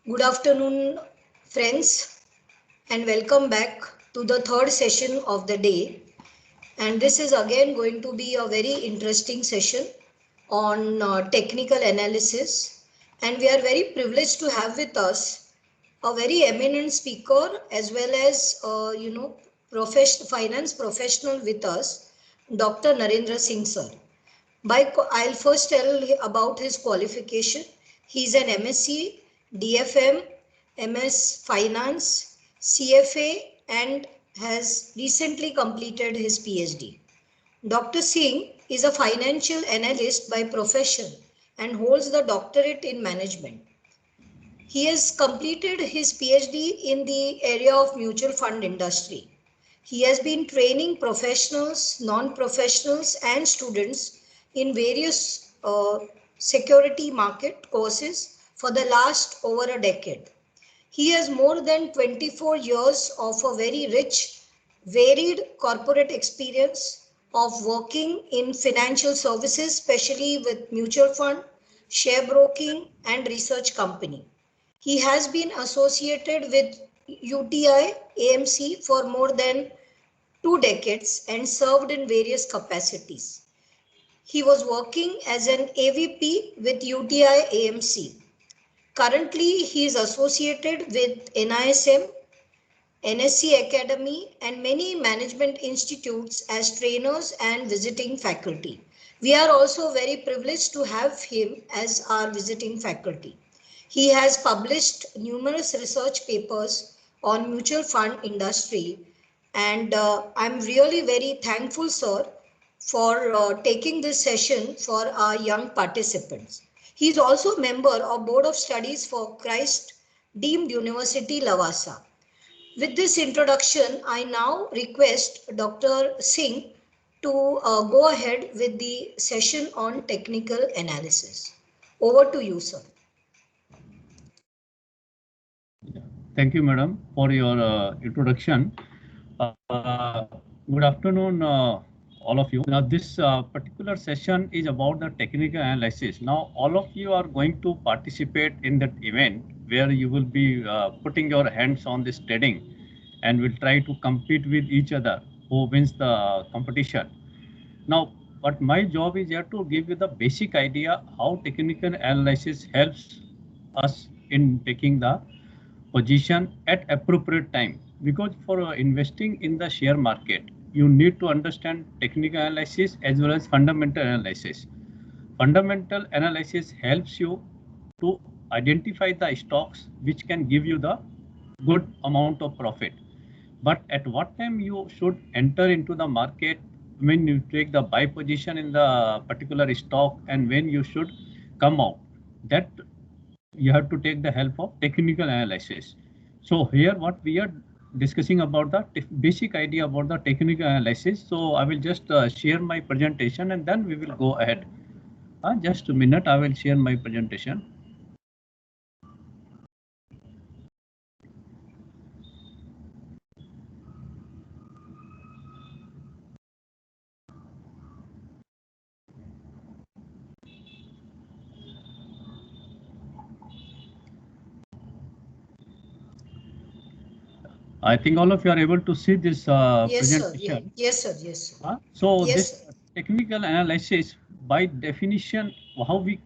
Good afternoon, friends, and welcome back to the third session of the day. And this is again going to be a very interesting session on technical analysis. And we are very privileged to have with us a very eminent speaker as well as, finance professional with us, Dr. Narendra Singh sir. I'll first tell about his qualification. He's an MSc, DFM, MS Finance, CFA, and has recently completed his PhD. Dr. Singh is a financial analyst by profession and holds the doctorate in management. He has completed his PhD in the area of mutual fund industry. He has been training professionals, non-professionals and students in various security market courses for the last over a decade. He has more than 24 years of a very rich, varied corporate experience of working in financial services, especially with mutual fund, share broking and research company. He has been associated with UTI AMC for more than 2 decades and served in various capacities. He was working as an AVP with UTI AMC. Currently, he is associated with NISM, NSC Academy and many management institutes as trainers and visiting faculty. We are also very privileged to have him as our visiting faculty. He has published numerous research papers on mutual fund industry and I'm really very thankful, sir, for taking this session for our young participants. He is also a member of Board of Studies for Christ Deemed University, Lavasa. With this introduction, I now request Dr. Singh to go ahead with the session on technical analysis. Over to you, sir. Thank you, madam, for your introduction. Good afternoon, all of you. Now, this particular session is about the technical analysis. Now, all of you are going to participate in that event where you will be putting your hands on this trading and will try to compete with each other who wins the competition. Now, but my job is here to give you the basic idea how technical analysis helps us in taking the position at appropriate time, because for investing in the share market you need to understand technical analysis as well as fundamental analysis. Fundamental analysis helps you to identify the stocks which can give you the good amount of profit, but at what time you should enter into the market, when you take the buy position in the particular stock and when you should come out, that you have to take the help of technical analysis. So here what we are discussing about the basic idea about the technical analysis. So I will just share my presentation and then we will go ahead. Just a minute, I will share my presentation. I think all of you are able to see this yes, presentation. Sir. Yes, sir. Yes, sir. So yes, this sir. Technical analysis, by definition, how we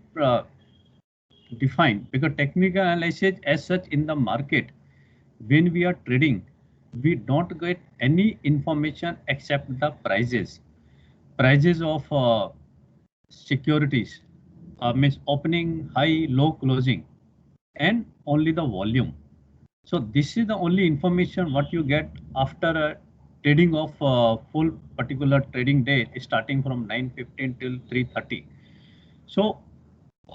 define, because technical analysis as such in the market, when we are trading, we don't get any information except the prices of securities, means opening, high, low, closing, and only the volume. So this is the only information what you get after a trading of full particular trading day starting from 9:15 till 3:30. So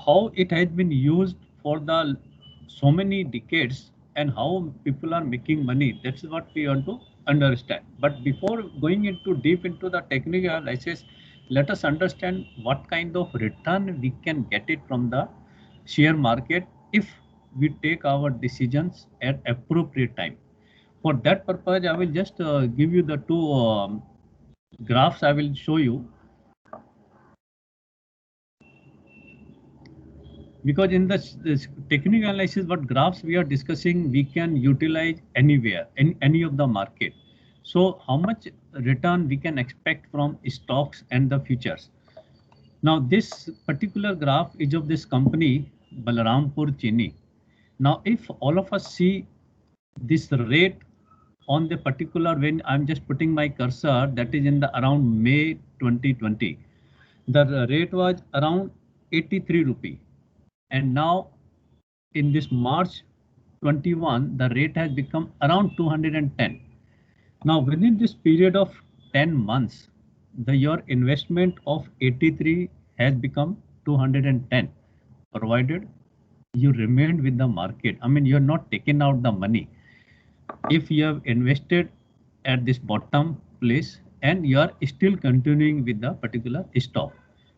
how it has been used for the so many decades and how people are making money, that's what we want to understand. But before going into deep into the technical analysis, let us understand what kind of return we can get it from the share market if we take our decisions at appropriate time. For that purpose, I will just give you the two graphs I will show you. Because in this technical analysis, what graphs we are discussing, we can utilize anywhere, in any of the market. So how much return we can expect from stocks and the futures. Now this particular graph is of this company, Balrampur Chini. Now if all of us see this rate on the particular, when I'm just putting my cursor, that is in the around May 2020, the rate was around 83 rupee. And now in this March 21, the rate has become around 210. Now within this period of 10 months, your investment of 83 has become 210, provided you remained with the market. I mean, you're not taking out the money. If you have invested at this bottom place and you are still continuing with the particular stock.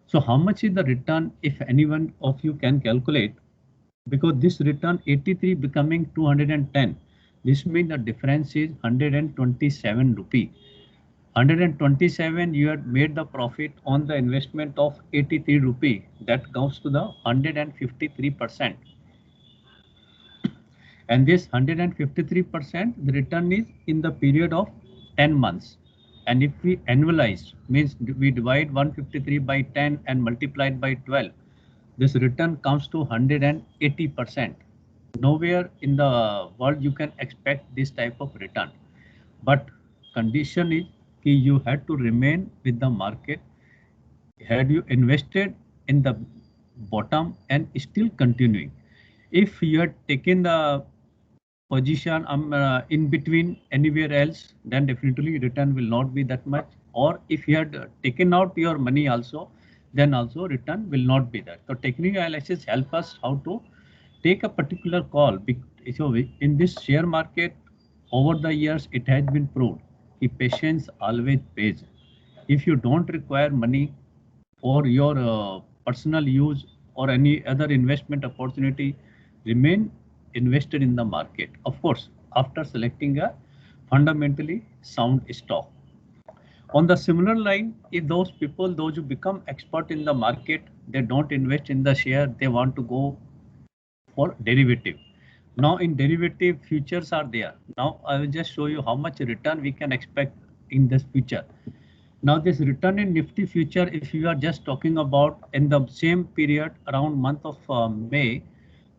So how much is the return, if anyone of you can calculate? Because this return 83 becoming 210, this means the difference is 127 rupee. 127, you had made the profit on the investment of 83 rupee. That comes to the 153%. And this 153%, the return is in the period of 10 months. And if we annualize, means we divide 153 by 10 and multiply it by 12, this return comes to 180%. Nowhere in the world you can expect this type of return. But condition is you had to remain with the market. Had you invested in the bottom and still continuing, if you had taken the position in between anywhere else, then definitely return will not be that much. Or if you had taken out your money also, then also return will not be that. So technical analysis help us how to take a particular call. So in this share market, over the years, it has been proved that patience always pays. If you don't require money for your personal use or any other investment opportunity, remain invested in the market. Of course, after selecting a fundamentally sound stock. On the similar line, if those people, those who become expert in the market, they don't invest in the share, they want to go for derivative. Now in derivative, futures are there. Now I will just show you how much return we can expect in this future. Now this return in Nifty future, if you are just talking about in the same period around month of May,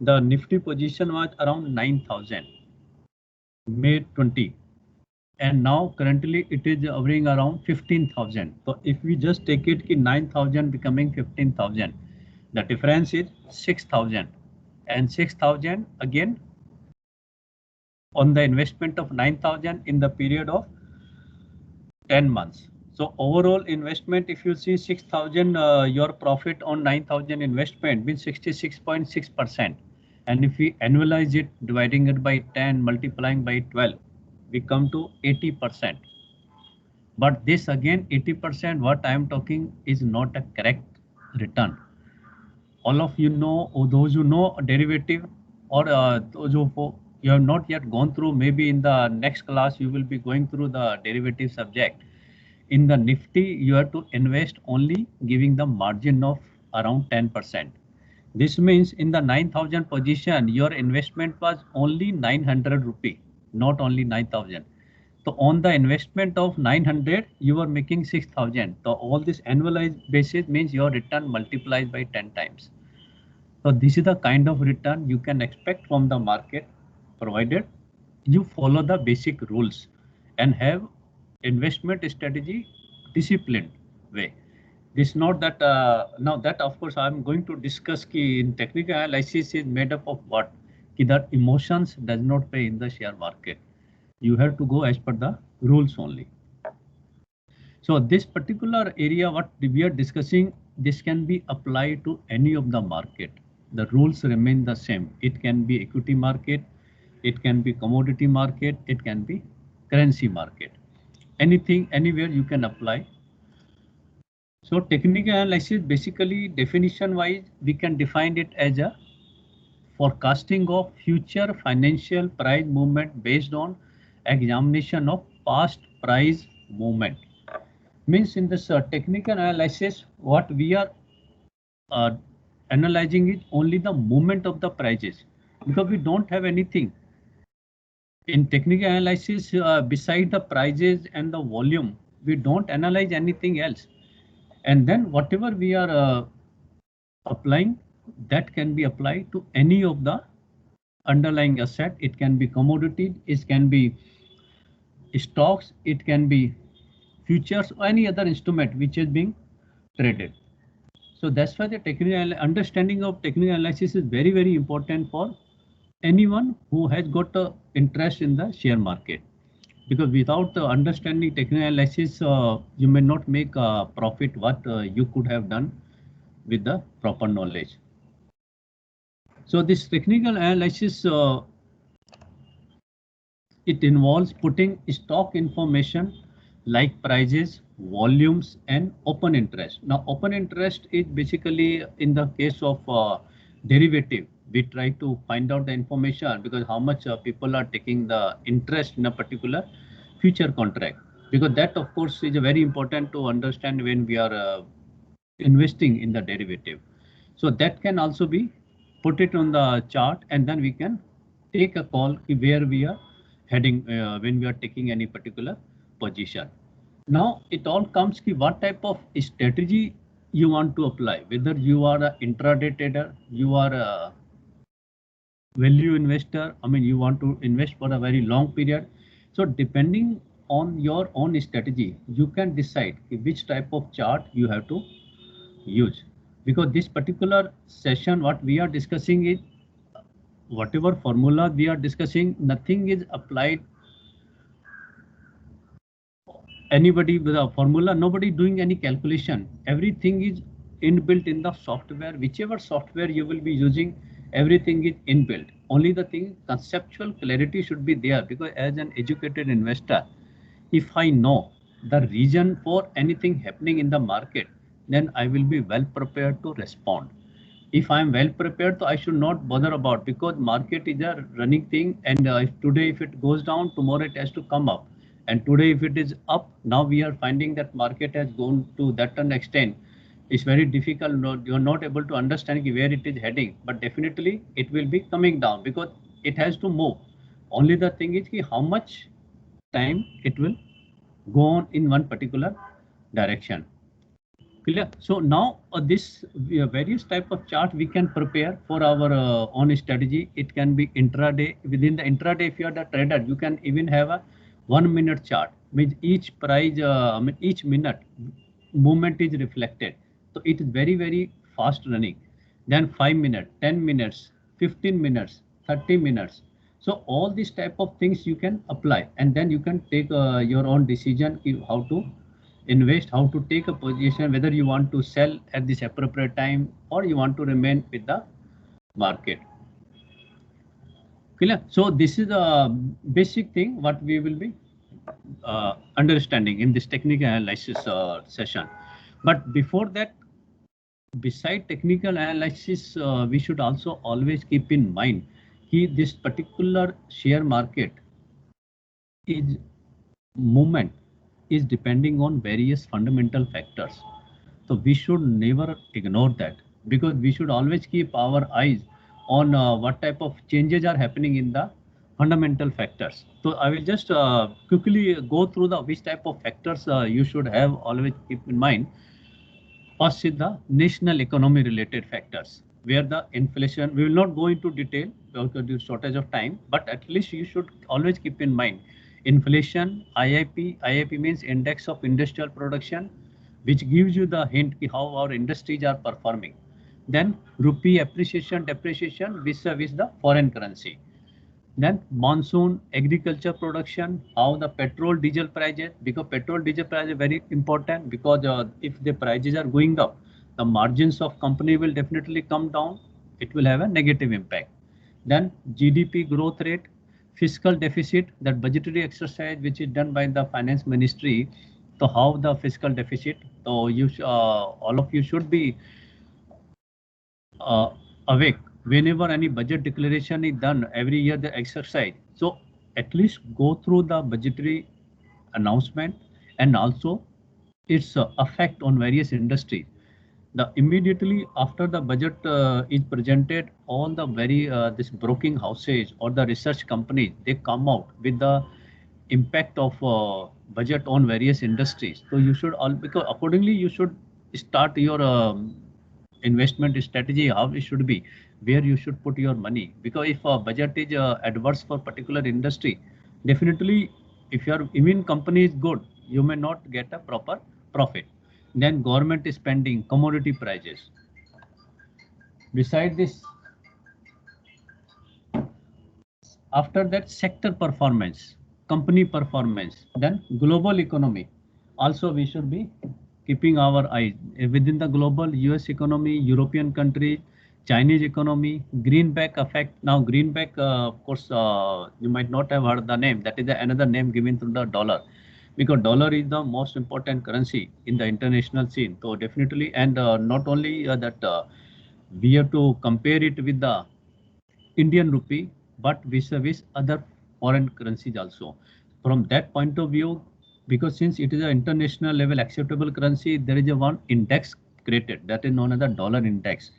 the Nifty position was around 9,000, May 20. And now currently it is hovering around 15,000. So if we just take it in 9,000 becoming 15,000, the difference is 6,000. And 6,000 again on the investment of 9,000 in the period of 10 months. So overall investment, if you see 6,000, your profit on 9,000 investment means 66.6%. And if we annualize it, dividing it by 10, multiplying by 12, we come to 80%. But this again, 80%, what I am talking is not a correct return. All of you know, or those who know derivative, or those who you have not yet gone through, maybe in the next class you will be going through the derivative subject. In the Nifty, you have to invest only giving the margin of around 10%. This means in the 9,000 position, your investment was only 900 rupee, not only 9,000. So on the investment of 900, you are making 6,000. So all this annualized basis means your return multiplies by 10 times. So this is the kind of return you can expect from the market, provided you follow the basic rules and have investment strategy disciplined way. This not that now that of course I'm going to discuss key in technical analysis is made up of what? Ki that emotions does not pay in the share market. You have to go as per the rules only. So this particular area what we are discussing, this can be applied to any of the market. The rules remain the same. It can be equity market, it can be commodity market, it can be currency market. Anything, anywhere you can apply. So technical analysis, basically definition wise, we can define it as a forecasting of future financial price movement based on examination of past price movement. Means in this technical analysis, what we are analyzing is only the movement of the prices, because we don't have anything. In technical analysis, beside the prices and the volume, we don't analyze anything else. And then whatever we are applying, that can be applied to any of the underlying asset. It can be commodity, it can be stocks, it can be futures, or any other instrument which is being traded. So that's why the technical understanding of technical analysis is very, very important for anyone who has got a interest in the share market. Because without the understanding technical analysis, you may not make a profit what you could have done with the proper knowledge. So this technical analysis, it involves putting stock information like prices, volumes, and open interest. Now, open interest is basically in the case of derivative. We try to find out the information because how much people are taking the interest in a particular future contract. Because that, of course, is very important to understand when we are investing in the derivative. So that can also be put it on the chart, and then we can take a call where we are heading when we are taking any particular position. Now it all comes to what type of strategy you want to apply, whether you are an intraday trader, you are a value investor, I mean you want to invest for a very long period. So depending on your own strategy, you can decide which type of chart you have to use. Because this particular session, what we are discussing is whatever formula we are discussing, nothing is applied anybody with a formula, nobody doing any calculation. Everything is inbuilt in the software. Whichever software you will be using, everything is inbuilt. Only the thing, conceptual clarity should be there, because as an educated investor, if I know the reason for anything happening in the market, then I will be well prepared to respond. If I am well prepared, so I should not bother about, because market is a running thing, and today if it goes down, tomorrow it has to come up. And today if it is up, now we are finding that market has gone to that an extent. It's very difficult, you're not able to understand where it is heading, but definitely it will be coming down because it has to move. Only the thing is how much time it will go on in one particular direction. Clear? So now this various type of chart we can prepare for our own strategy. It can be intraday. Within the intraday, if you are the trader, you can even have a 1 minute chart with each price, each minute movement is reflected. So it is very, very fast running. Then 5 minutes, 10 minutes, 15 minutes, 30 minutes. So all these type of things you can apply, and then you can take your own decision how to invest, how to take a position, whether you want to sell at this appropriate time or you want to remain with the market. Clear? So this is a basic thing what we will be understanding in this technical analysis session. But before that, beside technical analysis, we should also always keep in mind this particular share market is movement is depending on various fundamental factors. So we should never ignore that, because we should always keep our eyes on what type of changes are happening in the fundamental factors. So I will just quickly go through the which type of factors you should have always keep in mind. First is the national economy related factors, where the inflation, we will not go into detail because due to shortage of time, but at least you should always keep in mind inflation, IIP means index of industrial production, which gives you the hint how our industries are performing. Then rupee appreciation, depreciation vis-a-vis the foreign currency. Then monsoon, agriculture production, how the petrol, diesel prices, because petrol, diesel prices are very important, because if the prices are going up, the margins of company will definitely come down. It will have a negative impact. Then GDP growth rate, fiscal deficit, that budgetary exercise which is done by the finance ministry. So how the fiscal deficit, so you all of you should be awake whenever any budget declaration is done every year, the exercise. So at least go through the budgetary announcement and also its effect on various industries. The immediately after the budget is presented, all the this broking houses or the research companies, they come out with the impact of budget on various industries. So you should all, because accordingly you should start your investment strategy, how it should be, where you should put your money. Because if a budget is adverse for particular industry, definitely if your immune company is good, you may not get a proper profit. Then government is spending, commodity prices. Beside this, after that, sector performance, company performance, then global economy. Also, we should be keeping our eyes within the global US economy, European countries, Chinese economy, greenback effect. Now, greenback, of course, you might not have heard the name. That is another name given to the dollar, because dollar is the most important currency in the international scene. So definitely, and not only that, we have to compare it with the Indian rupee, but vis-a-vis other foreign currencies also. From that point of view, because since it is an international level acceptable currency, there is a one index created that is known as the dollar index.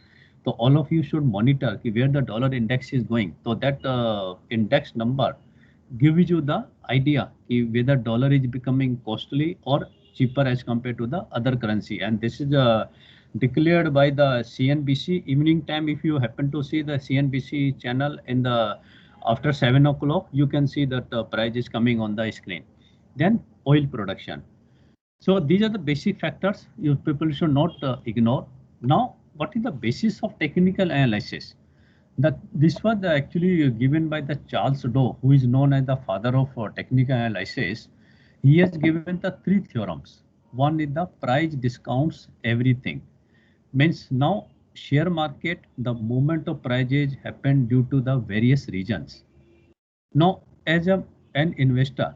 So all of you should monitor where the dollar index is going. So that index number gives you the idea whether dollar is becoming costly or cheaper as compared to the other currency. And this is declared by the CNBC evening time. If you happen to see the CNBC channel in the after 7 o'clock, you can see that the price is coming on the screen. Then oil production. So these are the basic factors you people should not ignore. Now, what is the basis of technical analysis? That this was actually given by the Charles Doe, who is known as the father of technical analysis. He has given the 3 theorems. One is the price discounts everything. Means now share market, the movement of prices happen due to the various regions. Now, as an investor,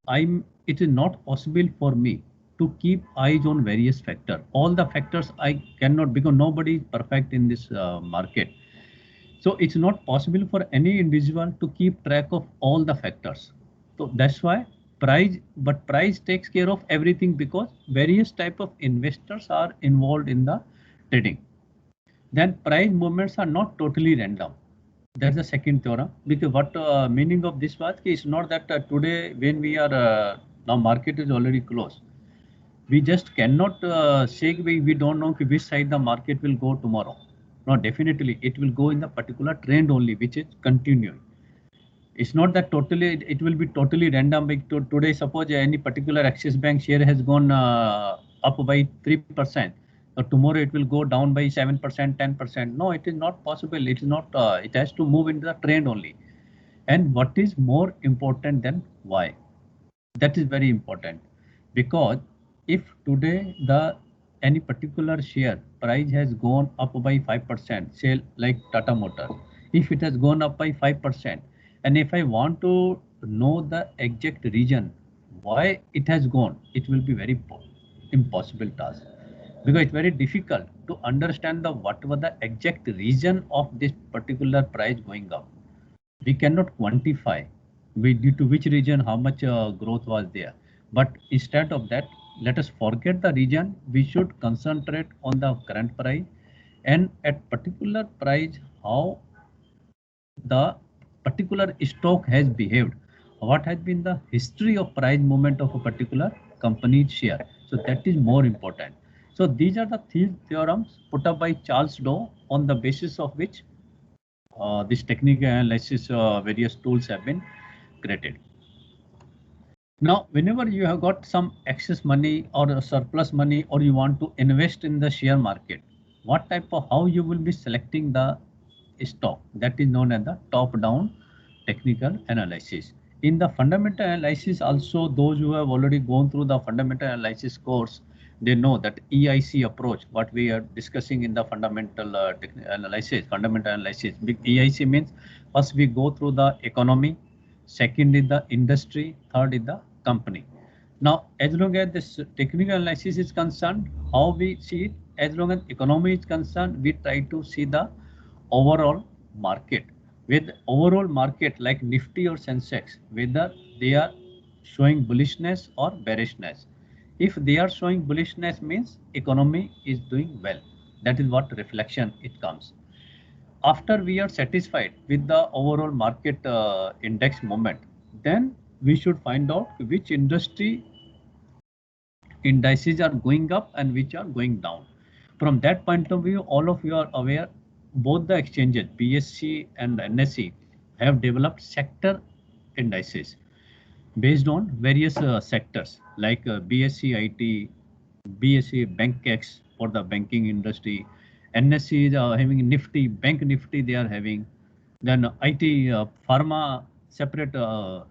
it is not possible for me to keep eyes on various factors. All the factors I cannot, because nobody is perfect in this market. So it's not possible for any individual to keep track of all the factors. So that's why price takes care of everything, because various type of investors are involved in the trading. Then price movements are not totally random. That's the second theorem. Because what meaning of this was, is not that today when we are now market is already closed, we just cannot say we don't know which side the market will go tomorrow. No, definitely it will go in the particular trend only, which is continuing. It's not that totally it will be totally random. Like today, suppose any particular Axis Bank share has gone up by 3%, so tomorrow it will go down by 7%, 10%. No, it is not possible. It is not. It has to move into the trend only. And what is more important than why? That is very important, because if today any particular share price has gone up by 5%, say like Tata Motor, if it has gone up by 5%, and if I want to know the exact reason why it has gone, it will be very impossible task, because it's very difficult to understand what was the exact reason of this particular price going up. We cannot quantify due to which region how much growth was there. But instead of that, let us forget the region. We should concentrate on the current price, and at particular price how the particular stock has behaved, what has been the history of price movement of a particular company's share. So that is more important. So these are the 3 theorems put up by Charles Doe, on the basis of which this technical analysis various tools have been created. Now, whenever you have got some excess money or a surplus money, or you want to invest in the share market, what type of, how you will be selecting the stock? That is known as the top-down technical analysis. In the fundamental analysis also, those who have already gone through the fundamental analysis course, they know that EIC approach, what we are discussing in the fundamental analysis, fundamental analysis. EIC means first we go through the economy, second is the industry, third is the company. Now, as long as this technical analysis is concerned, how we see it, as long as economy is concerned, we try to see the overall market. With overall market like Nifty or Sensex, whether they are showing bullishness or bearishness. If they are showing bullishness, means economy is doing well. That is what reflection it comes. After we are satisfied with the overall market index movement, then we should find out which industry indices are going up and which are going down. From that point of view, all of you are aware, both the exchanges, BSE and NSE, have developed sector indices based on various sectors like BSE IT, BSE BankX for the banking industry, NSE is having Nifty, Bank Nifty they are having, then IT, pharma separate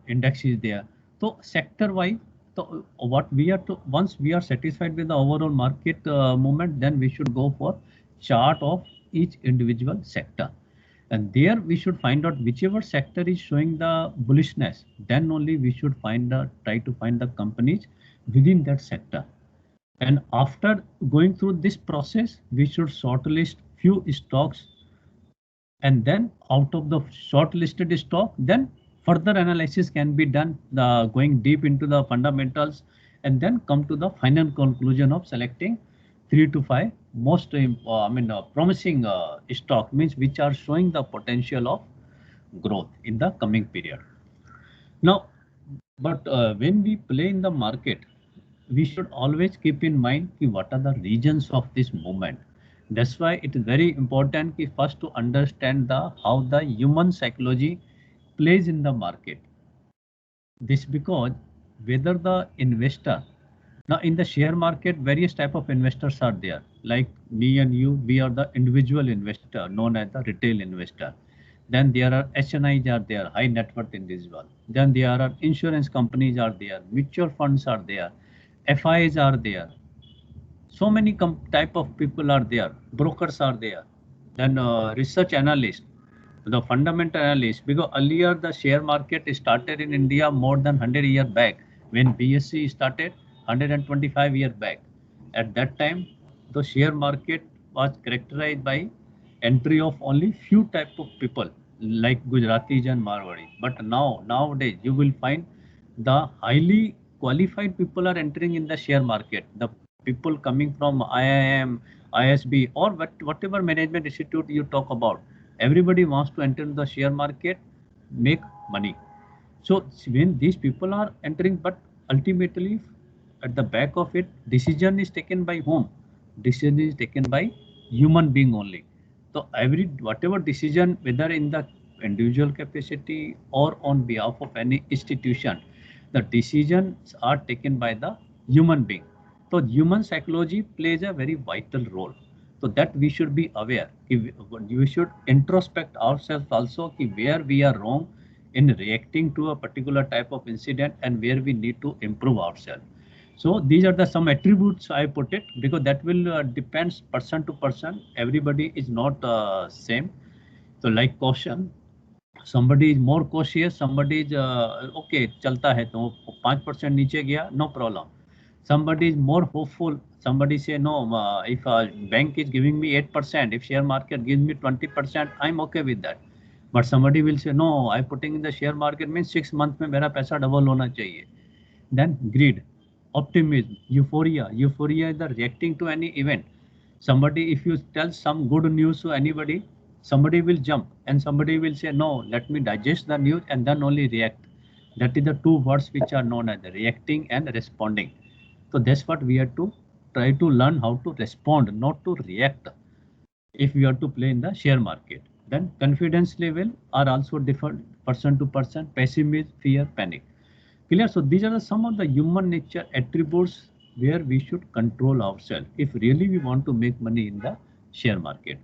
index is there. So sector wise, so what we are to, once we are satisfied with the overall market movement, then we should go for chart of each individual sector. And there we should find out whichever sector is showing the bullishness, then only we should try to find the companies within that sector. And after going through this process, we should shortlist few stocks, and then out of the shortlisted stock, then further analysis can be done, going deep into the fundamentals, and then come to the final conclusion of selecting 3 to 5 most promising stock, means which are showing the potential of growth in the coming period. Now, but when we play in the market, we should always keep in mind what are the regions of this movement. That's why it is very important first to understand how the human psychology plays in the market. This because whether the investor, now in the share market, various type of investors are there. Like me and you, we are the individual investor known as the retail investor. Then there are HNIs are there, high net worth individual. Then there are insurance companies are there, mutual funds are there, FIs are there. So many type of people are there, brokers are there, then research analysts, the fundamental analysts, because earlier the share market started in India more than 100 years back when BSE started 125 years back. At that time, the share market was characterized by entry of only few type of people like Gujaratis and Marwadis. But nowadays you will find the highly qualified people are entering in the share market. The people coming from IIM, ISB, or whatever management institute you talk about, everybody wants to enter the share market, make money. So when these people are entering, but ultimately at the back of it, decision is taken by whom? Decision is taken by human being only. So whatever decision, whether in the individual capacity or on behalf of any institution, the decisions are taken by the human being. So human psychology plays a very vital role. So that we should be aware. We should introspect ourselves also where we are wrong in reacting to a particular type of incident and where we need to improve ourselves. So these are the some attributes I put it, because that will depends person to person. Everybody is not same. So like caution, somebody is more cautious, somebody is okay, चलता है तो 5% नीचे गया, no problem. Somebody is more hopeful, somebody say no, if a bank is giving me 8%, if share market gives me 20%, I'm okay with that. But somebody will say no, I'm putting in the share market means 6 months में मेरा पैसा double होना चाहिए. Then greed, optimism, euphoria. Euphoria is the reacting to any event. Somebody, if you tell some good news to anybody, somebody will jump and somebody will say, no, let me digest the news and then only react. That is the two words which are known as reacting and responding. So that's what we have to try to learn, how to respond, not to react. If we are to play in the share market, then confidence level are also different person to person, pessimism, fear, panic. Clear? So these are some of the human nature attributes where we should control ourselves if really we want to make money in the share market.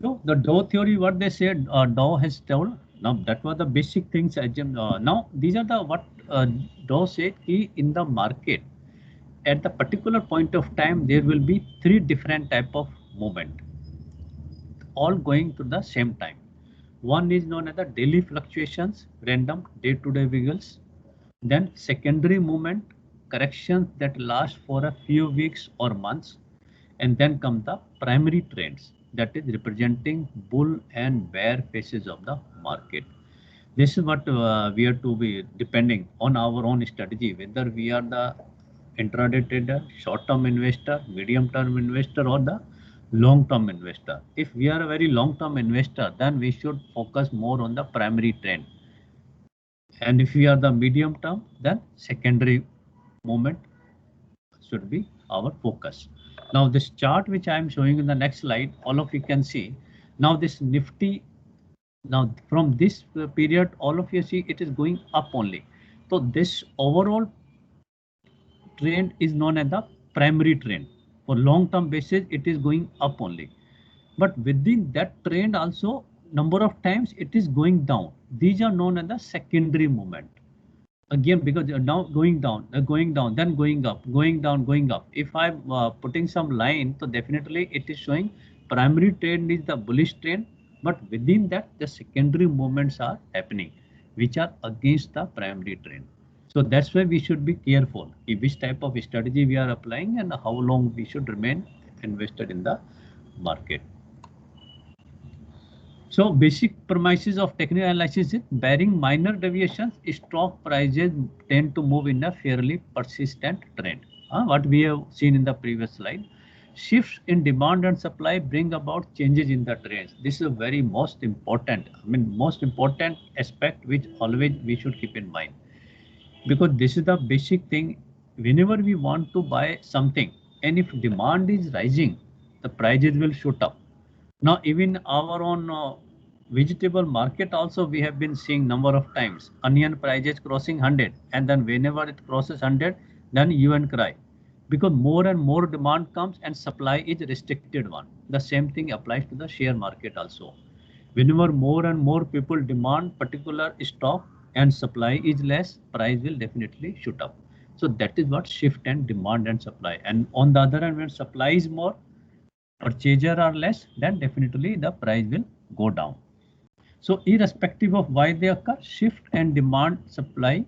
So the Dow theory, what they said, Dow has told. Now that was the basic things. Now these are the what Dow said. In the market, at the particular point of time, there will be 3 different type of movement, all going to the same time. One is known as the daily fluctuations, random day-to-day wiggles. Then secondary movement, corrections that last for a few weeks or months. And then come the primary trends, that is representing bull and bear phases of the market. This is what we are to be depending on our own strategy, whether we are the intraday trader, short-term investor, medium-term investor, or the long-term investor. If we are a very long-term investor, then we should focus more on the primary trend. And if we are the medium-term, then secondary movement should be our focus. Now this chart which I am showing in the next slide, all of you can see. Now this Nifty, now from this period, all of you see it is going up only. So this overall trend is known as the primary trend. For long-term basis, it is going up only. But within that trend also, number of times it is going down. These are known as the secondary movement. Again, because now going down, then going up, going down, going up. If I'm putting some line, so definitely it is showing primary trend is the bullish trend, but within that the secondary movements are happening, which are against the primary trend. So that's why we should be careful which type of strategy we are applying and how long we should remain invested in the market. So basic premises of technical analysis is barring minor deviations, stock prices tend to move in a fairly persistent trend. What we have seen in the previous slide. Shifts in demand and supply bring about changes in the trends. This is a very most important aspect which always we should keep in mind. Because this is the basic thing. Whenever we want to buy something and if demand is rising, the prices will shoot up. Now even our own vegetable market also we have been seeing number of times onion prices crossing 100, and then whenever it crosses 100, then you and cry, because more and more demand comes and supply is restricted one. The same thing applies to the share market also. Whenever more and more people demand particular stock and supply is less, price will definitely shoot up. So that is what shift and demand and supply. And on the other hand, when supply is more, purchaser are less, then definitely the price will go down. So irrespective of why they occur, shift in demand supply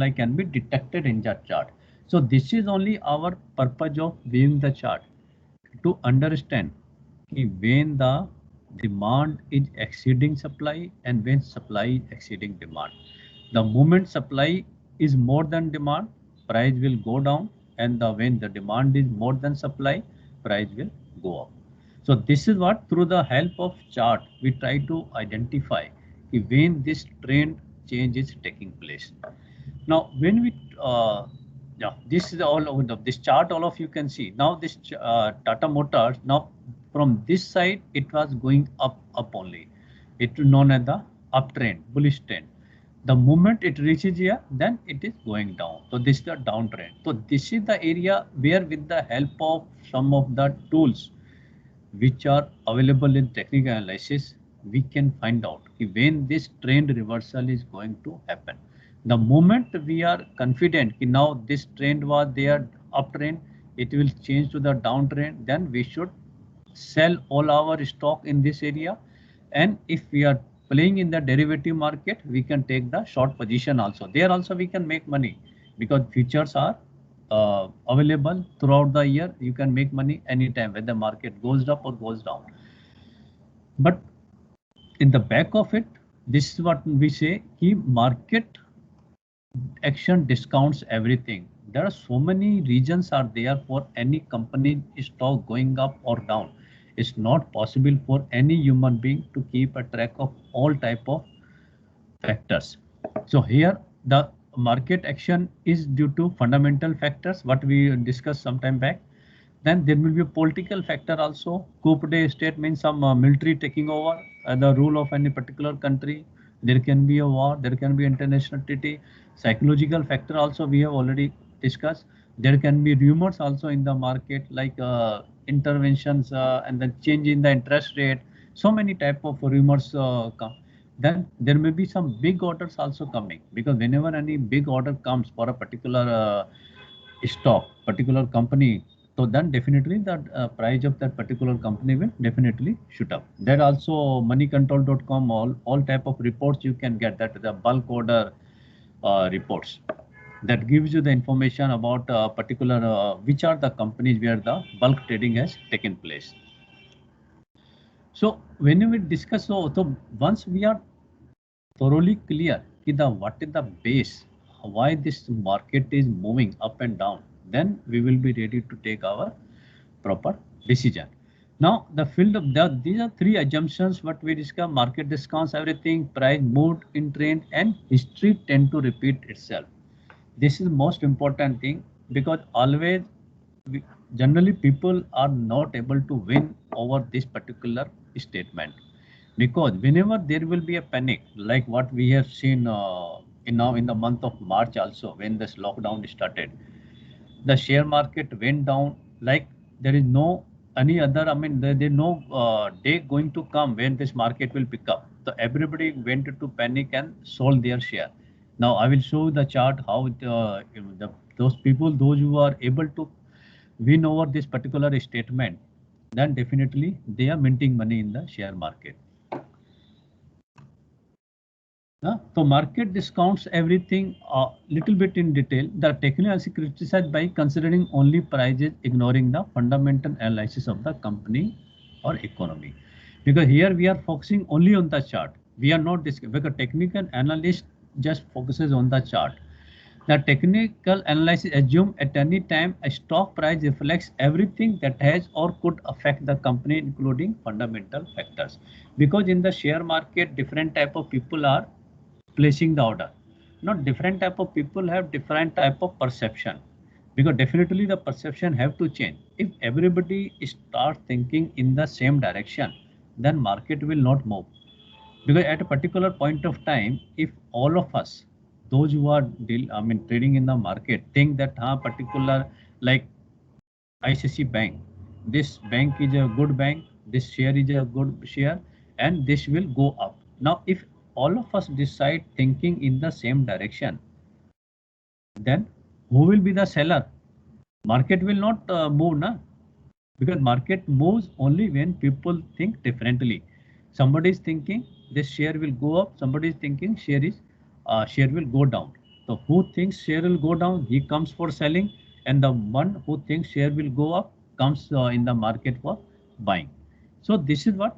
can be detected in that chart. So this is only our purpose of viewing the chart, to understand when the demand is exceeding supply and when supply is exceeding demand. The moment supply is more than demand, price will go down, and when the demand is more than supply, price will go up. So this is what, through the help of chart, we try to identify when this trend change is taking place. Now when we this is all over this chart, all of you can see. Now this Tata Motors, now from this side it was going up only. It is known as the uptrend, bullish trend. The moment it reaches here, then it is going down. So this is the downtrend. So this is the area where, with the help of some of the tools which are available in technical analysis, we can find out when this trend reversal is going to happen. The moment we are confident now this trend was there uptrend, it will change to the downtrend, then we should sell all our stock in this area. And if we are playing in the derivative market, we can take the short position also. There also we can make money, because futures are available throughout the year. You can make money anytime when the market goes up or goes down. But in the back of it, this is what we say, market action discounts everything. There are so many reasons are there for any company stock going up or down. It's not possible for any human being to keep a track of all type of factors. So here the market action is due to fundamental factors, what we discussed some time back. Then there will be a political factor also. Coup d'etat means some military taking over the rule of any particular country. There can be a war, there can be international treaty. Psychological factor also we have already discussed. There can be rumors also in the market, like interventions and then change in the interest rate. So many type of rumors come. Then there may be some big orders also coming, because whenever any big order comes for a particular stock, particular company, so then definitely the price of that particular company will definitely shoot up. There also moneycontrol.com, all type of reports you can get, that the bulk order reports that gives you the information about particular which are the companies where the bulk trading has taken place. So when we discuss, so once we are thoroughly clear what is the base, why this market is moving up and down, then we will be ready to take our proper decision. Now, the field of these are three assumptions what we discuss: market discounts everything, price moved in trend, and history tend to repeat itself. This is most important thing, because always generally people are not able to win over this particular statement, because whenever there will be a panic like what we have seen now in the month of March also, when this lockdown started, the share market went down like there is no any other, I mean there's no day going to come when this market will pick up. So everybody went into panic and sold their share. Now I will show the chart how those people, those who are able to win over this particular statement, then definitely they are minting money in the share market. So market discounts everything a little bit in detail. The technical analysis criticized by considering only prices, ignoring the fundamental analysis of the company or economy. Because here we are focusing only on the chart. We are not discussing, because technical analyst just focuses on the chart. The technical analysis assumes at any time a stock price reflects everything that has or could affect the company, including fundamental factors. Because in the share market, different type of people are placing the order. Not different type of people have different type of perception, because definitely the perception have to change. If everybody starts thinking in the same direction, then market will not move. Because at a particular point of time, if all of us, those who are trading in the market, think that particular like ICICI Bank, this bank is a good bank, this share is a good share, and this will go up. Now, if all of us decide thinking in the same direction, then who will be the seller? Market will not move, na? Because market moves only when people think differently. Somebody is thinking this share will go up, somebody is thinking share will go down. So who thinks share will go down, he comes for selling, and the one who thinks share will go up comes in the market for buying. So this is what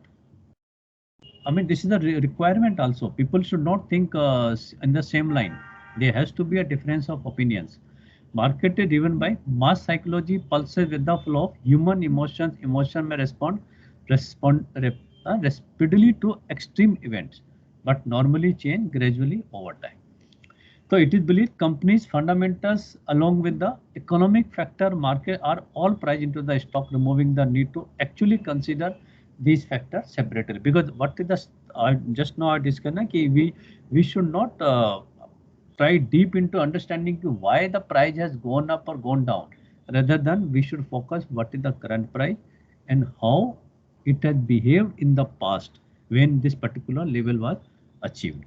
this is the requirement also. People should not think in the same line. There has to be a difference of opinions. Market is driven by mass psychology, pulses with the flow of human emotions. Emotion may respond rapidly to extreme events, but normally change gradually over time. So it is believed companies' fundamentals along with the economic factor market are all priced into the stock, removing the need to actually consider these factors separately. Because what is the just now I discussed, we should not try deep into understanding why the price has gone up or gone down. Rather than we should focus what is the current price and how it has behaved in the past when this particular level was achieved.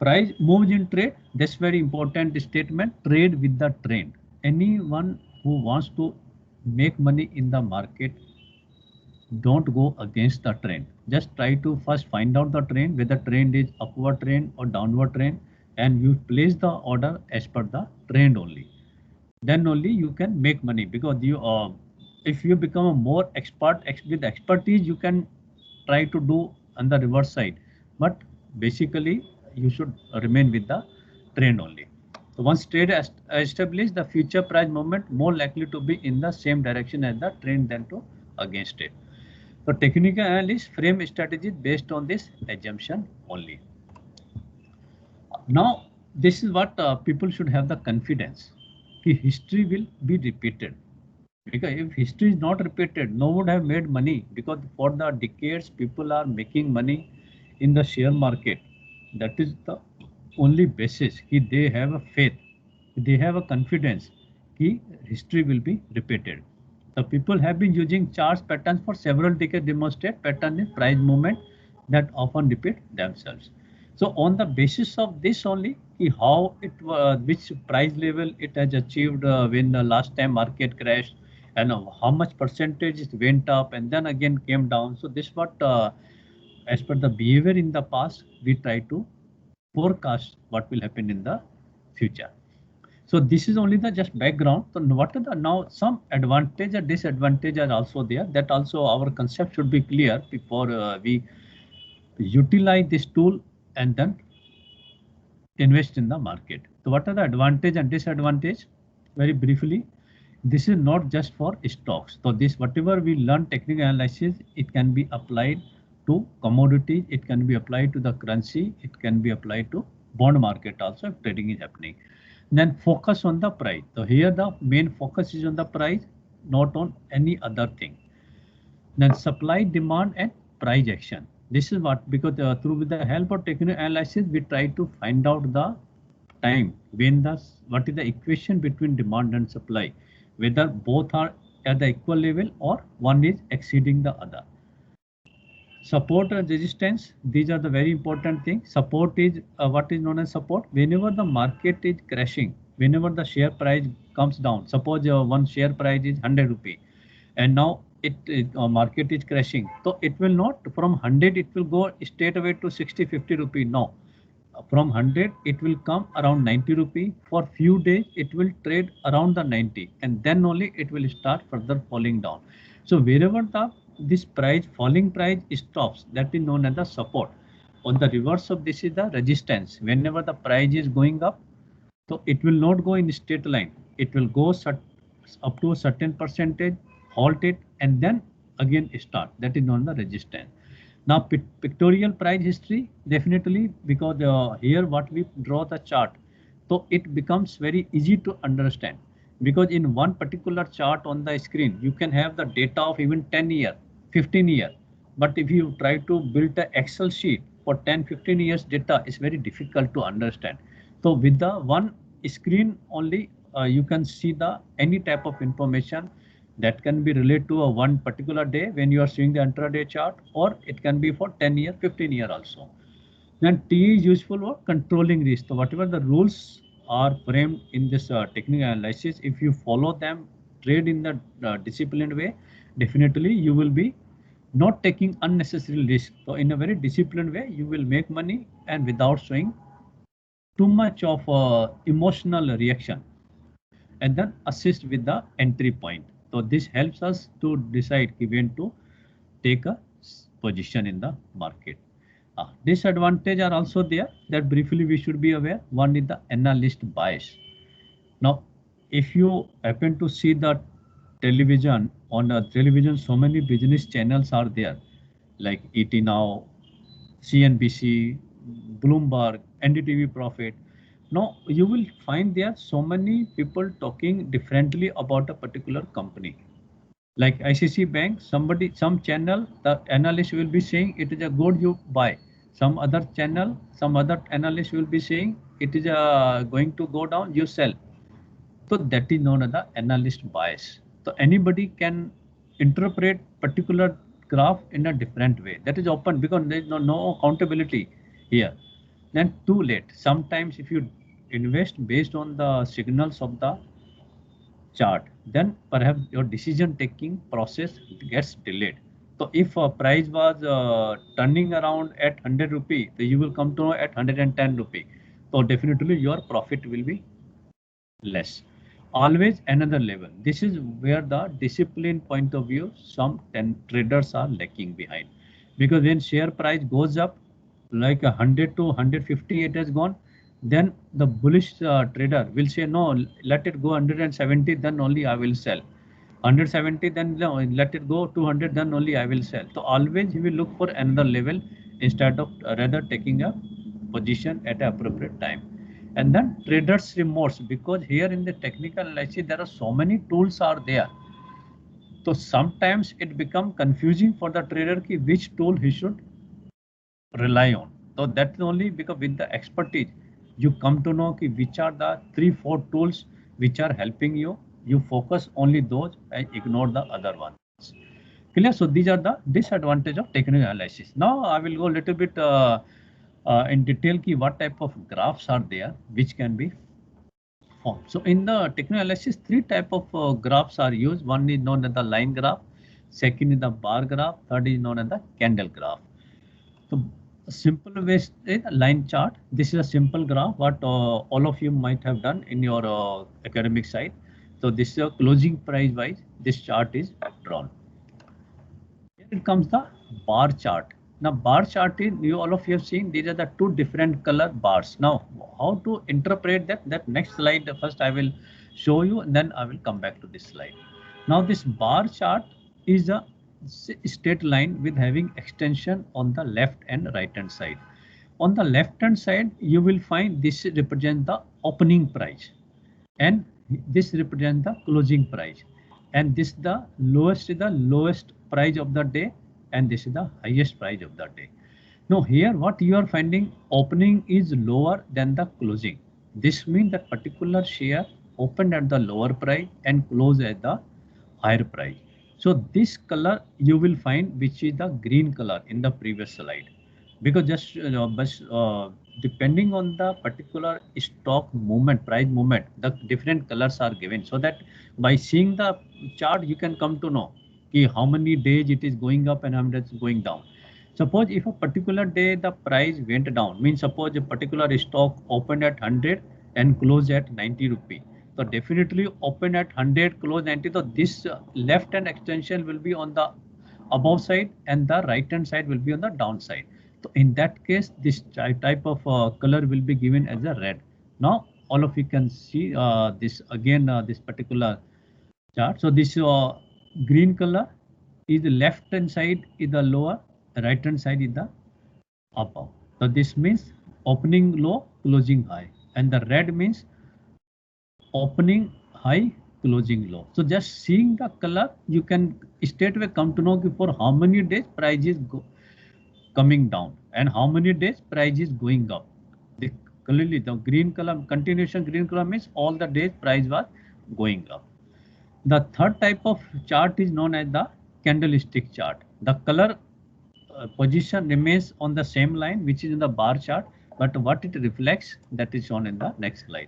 Price moves in trade. That's very important statement. Trade with the trend. Anyone who wants to make money in the market, don't go against the trend. Just try to first find out the trend, whether trend is upward trend or downward trend, and you place the order as per the trend only. Then only you can make money, because you if you become a more expert with expertise, you can try to do on the reverse side. But basically, you should remain with the trend only. So once trade established, the future price movement more likely to be in the same direction as the trend than to against it. So technical analysts frame strategies based on this assumption only. Now, this is what people should have the confidence. History will be repeated. Because if history is not repeated, no one would have made money, because for the decades people are making money in the share market. That is the only basis. They have a faith, they have a confidence that history will be repeated. The people have been using charts patterns for several decades, demonstrate pattern in price movement that often repeat themselves. So on the basis of this only, how it which price level it has achieved when the last time market crashed, and how much percentage it went up and then again came down. So this what as per the behavior in the past, we try to forecast what will happen in the future. So this is only the just background. So what are the now some advantage and disadvantage are also there. That also our concept should be clear before we utilize this tool and then invest in the market. So what are the advantage and disadvantage? Very briefly, this is not just for stocks. So this, whatever we learn technical analysis, it can be applied to commodities, it can be applied to the currency, it can be applied to bond market also if trading is happening. Then focus on the price. So here the main focus is on the price, not on any other thing. Then supply, demand and price action. This is what, because through with the help of technical analysis, we try to find out the time when what is the equation between demand and supply, whether both are at the equal level or one is exceeding the other. Support and resistance, these are the very important things. Support is what is known as support. Whenever the market is crashing, whenever the share price comes down, suppose one share price is 100 rupee and now market is crashing, so it will not from 100 it will go straight away to 60-50 rupee. No, from 100 it will come around 90 rupee. For few days it will trade around the 90 and then only it will start further falling down. So wherever this falling price stops, that is known as the support. On the reverse of this is the resistance. Whenever the price is going up, so it will not go in straight line. It will go up to a certain percentage, halt it and then again start. That is known as the resistance. Now pictorial price history, definitely, because here what we draw the chart, so it becomes very easy to understand, because in one particular chart on the screen you can have the data of even 10 years, 15 years, but if you try to build an Excel sheet for 10-15 years data, it's very difficult to understand. So with the one screen only you can see the any type of information that can be related to a one particular day when you are seeing the intraday chart, or it can be for 10 year, 15 year also. Then T is useful for controlling risk. So whatever the rules are framed in this technical analysis, if you follow them, trade in the disciplined way, definitely you will be not taking unnecessary risk. So in a very disciplined way, you will make money and without showing too much of emotional reaction, and then assist with the entry point. So this helps us to decide when to take a position in the market. Disadvantage are also there that briefly we should be aware. One is the analyst bias. Now, if you happen to see the television, on a television, so many business channels are there, like ET Now, CNBC, Bloomberg, NDTV Profit. Now you will find there so many people talking differently about a particular company. Like ICICI Bank, some channel, the analyst will be saying it is a good, you buy. Some other channel, some other analyst will be saying it is going to go down, you sell. So that is known as the analyst bias. So anybody can interpret particular graph in a different way. That is open because there is no accountability here. Then too late. Sometimes if you invest based on the signals of the chart, then perhaps your decision taking process gets delayed. So if a price was turning around at 100 rupee, so you will come to know at 110 rupee. So definitely your profit will be less. Always another level. This is where the discipline point of view, some traders are lacking behind, because when share price goes up like 100 to 150, it has gone, then the bullish trader will say no, let it go 170, then only I will sell. 170, then no, let it go 200, then only I will sell. So always he will look for another level instead of rather taking a position at an appropriate time. And then traders remorse, because here in the technical analysis there are so many tools are there. So sometimes it becomes confusing for the trader ki which tool he should rely on. So that's only because with the expertise you come to know ki which are the 3-4 tools which are helping you. You focus only those and ignore the other ones. Clear? So these are the disadvantage of technical analysis. Now I will go a little bit in detail ki what type of graphs are there which can be formed. So in the technical analysis, 3 type of graphs are used. One is known as the line graph, second is the bar graph, third is known as the candle graph. So a simple way is a line chart. This is a simple graph what all of you might have done in your academic side. So this is a closing price wise, this chart is drawn. Here it comes the bar chart. Now bar chart is, you all of you have seen, these are the two different color bars. Now how to interpret that next slide first I will show you, and then I will come back to this slide. Now this bar chart is a straight line with having extension on the left and right hand side. On the left hand side you will find this represents the opening price, and this represents the closing price, and this the lowest price of the day, and this is the highest price of the day. Now here what you are finding, opening is lower than the closing. This means that particular share opened at the lower price and closed at the higher price. So this color you will find, which is the green color in the previous slide, because just depending on the particular stock movement, price movement, the different colors are given, so that by seeing the chart you can come to know how many days it is going up and how many days going down. Suppose if a particular day the price went down, means suppose a particular stock opened at 100 and closed at 90 rupee. So definitely open at 100, close 90. So this left hand extension will be on the above side and the right hand side will be on the downside. So in that case, this type of color will be given as a red. Now all of you can see this again, this particular chart. So this green color is the left hand side is the lower, right hand side is the upper. So this means opening low, closing high, and the red means opening high, closing low. So just seeing the color, you can straight away come to know for how many days price is coming down and how many days price is going up. Clearly the green color, continuation green color means all the days price was going up. The third type of chart is known as the candlestick chart. The color position remains on the same line, which is in the bar chart, but what it reflects, that is shown in the next slide.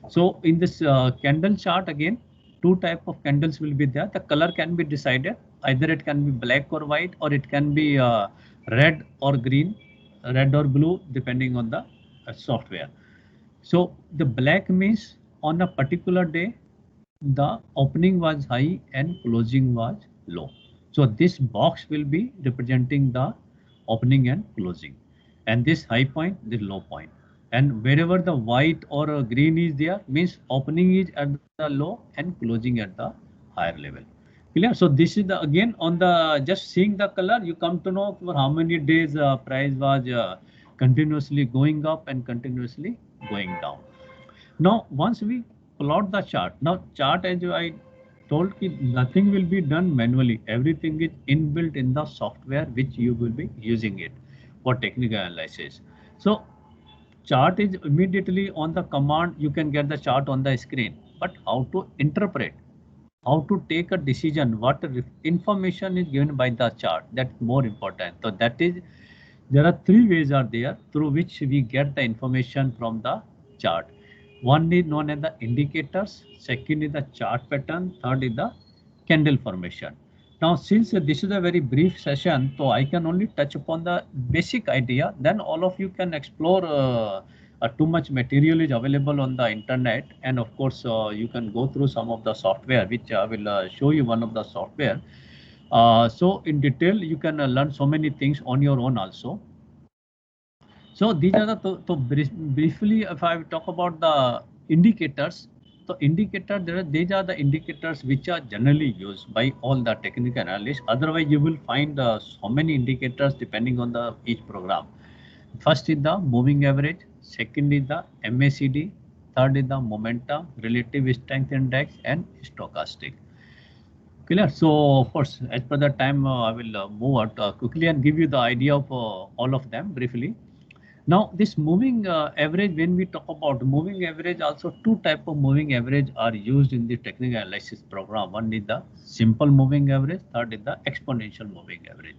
So in this candle chart, again, two type of candles will be there. The color can be decided, either it can be black or white, or it can be red or green, red or blue, depending on the software. So the black means on a particular day, the opening was high and closing was low. So this box will be representing the opening and closing, and this high point, the low point. And wherever the white or green is there, means opening is at the low and closing at the higher level. Clear? So this is the, again, on the just seeing the color, you come to know for how many days price was continuously going up and continuously going down. Now once we plot the chart, now chart, as I told you, nothing will be done manually. Everything is inbuilt in the software which you will be using it for technical analysis. So chart is immediately on the command, you can get the chart on the screen, but how to interpret, how to take a decision, what information is given by the chart, that's more important. So that is, there are three ways are there through which we get the information from the chart. One is known as the indicators, second is the chart pattern, third is the candle formation. Now, since this is a very brief session, so I can only touch upon the basic idea, then all of you can explore. Too much material is available on the internet, and of course you can go through some of the software, which I will show you one of the software. So in detail you can learn so many things on your own also. So these are the, briefly, if I talk about the indicators, so these are the indicators which are generally used by all the technical analysts. Otherwise you will find so many indicators depending on the each program. First is the moving average, second is the MACD, third is the momentum, relative strength index, and stochastic. Clear? So of course, as per the time, I will move out quickly and give you the idea of all of them briefly. Now this moving average, when we talk about moving average, also two type of moving average are used in the technical analysis program. One is the simple moving average, third is the exponential moving average.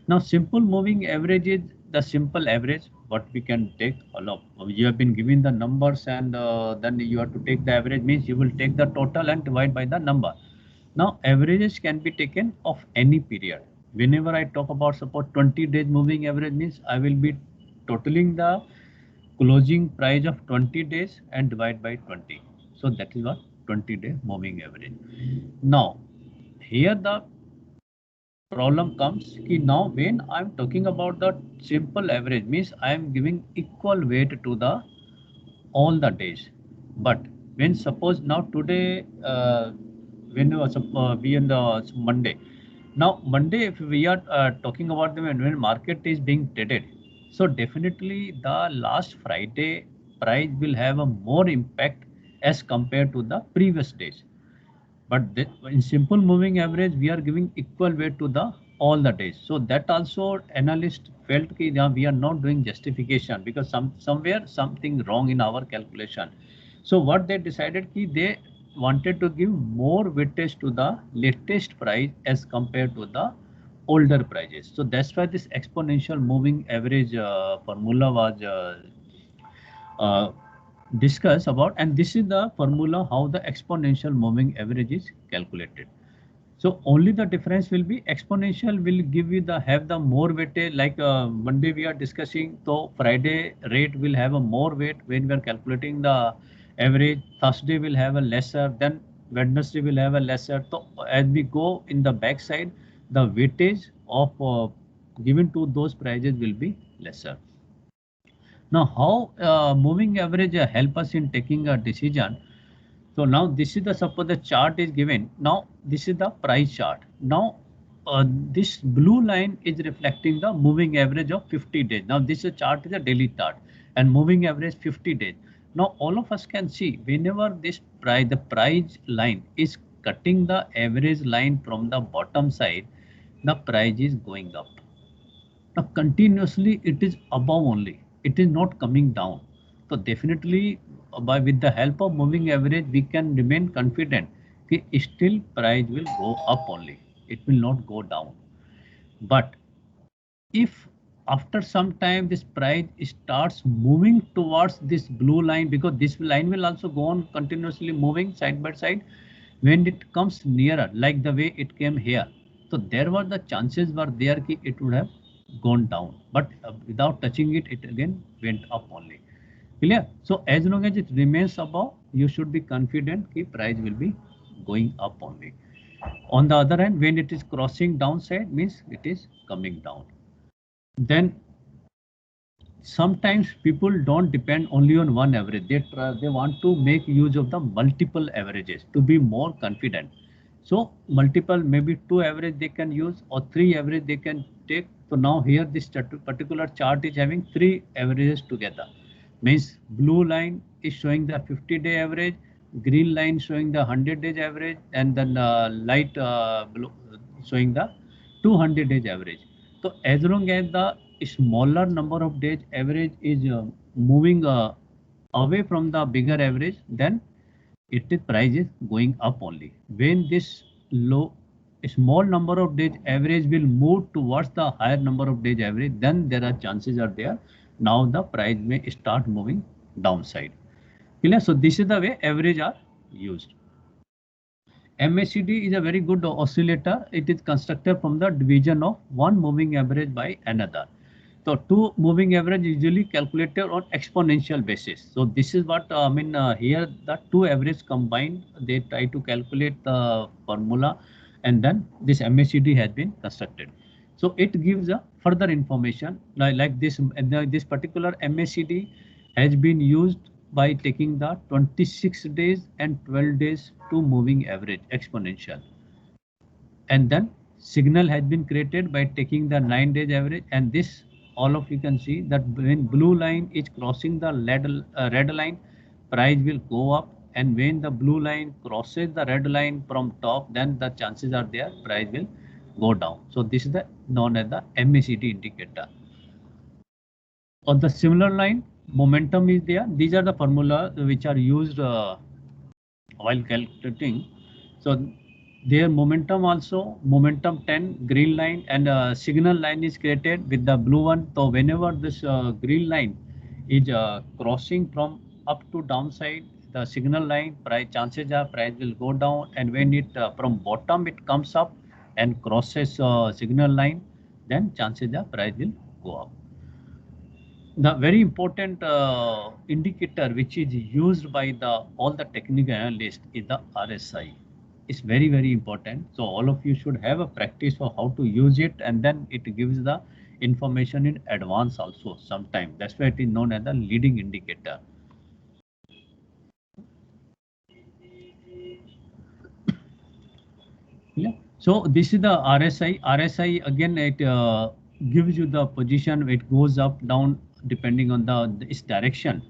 Now simple moving average is the simple average what we can take. You have been given the numbers, and then you have to take the average, means you will take the total and divide by the number. Now averages can be taken of any period. Whenever I talk about suppose 20 days moving average, means I will be totaling the closing price of 20 days and divide by 20. So that is what 20-day moving average. Now here the problem comes ki now when I'm talking about the simple average means I am giving equal weight to the all the days. But when suppose now today when we in the Monday, now Monday if we are talking about the when market is being traded, so definitely the last Friday price will have a more impact as compared to the previous days. But in simple moving average, we are giving equal weight to the all the days. So that also analyst felt that we are not doing justification because somewhere something wrong in our calculation. So what they decided ki they wanted to give more weightage to the latest price as compared to the older prices. So that's why this exponential moving average formula was uh, discuss about, and this is the formula how the exponential moving average is calculated. So only the difference will be exponential will give you the have the more weightage, like Monday we are discussing, so Friday rate will have a more weight when we are calculating the average. Thursday will have a lesser, then Wednesday will have a lesser. So as we go in the back side, the weightage of given to those prices will be lesser. Now, how moving average help us in taking a decision? So now this is the suppose the chart is given. Now this is the price chart. Now this blue line is reflecting the moving average of 50 days. Now this chart is a daily chart and moving average 50 days. Now all of us can see whenever this price, the price line is cutting the average line from the bottom side, the price is going up. Now continuously it is above only, it is not coming down. So definitely with the help of moving average we can remain confident that still price will go up only, it will not go down. But if after some time this price starts moving towards this blue line, because this line will also go on continuously moving side by side, when it comes nearer like the way it came here, so there were the chances were there that it would have gone down, but without touching it, it again went up only. Clear? So as long as it remains above, you should be confident that price will be going up only. On the other hand, when it is crossing downside, means it is coming down. Then sometimes people don't depend only on one average. They want to make use of the multiple averages to be more confident. So multiple, maybe two average they can use or three average they can take. So now here this particular chart is having three averages together. Means blue line is showing the 50-day average, green line showing the 100 days average, and then light blue showing the 200 days average. So as long as the smaller number of days average is moving away from the bigger average, then it is price is going up only. When this low small number of days average will move towards the higher number of days average, then there are chances are there. Now the price may start moving downside. Clear? So this is the way average are used. MACD is a very good oscillator. It is constructed from the division of one moving average by another. So two moving average usually calculated on exponential basis. So this is what I mean here the two average combined, they try to calculate the formula, and then this MACD has been constructed. So it gives a further information like this, this particular MACD has been used by taking the 26 days and 12 days to moving average exponential, and then signal has been created by taking the 9 days average, and this all of you can see that when blue line is crossing the red line, price will go up, and when the blue line crosses the red line from top, then the chances are there price will go down. So this is the known as the MACD indicator. On the similar line, momentum is there. These are the formula which are used while calculating. So their momentum also, momentum 10, green line, and signal line is created with the blue one. So whenever this green line is crossing from up to downside, the signal line price chances are price will go down, and when it from bottom it comes up and crosses signal line, then chances are price will go up. The very important indicator which is used by the all the technical analysts is the RSI. is very, very important. So all of you should have a practice for how to use it, and then it gives the information in advance also sometime. That's why it is known as the leading indicator. Yeah. So this is the RSI. RSI again, it gives you the position. It goes up, down, depending on its direction.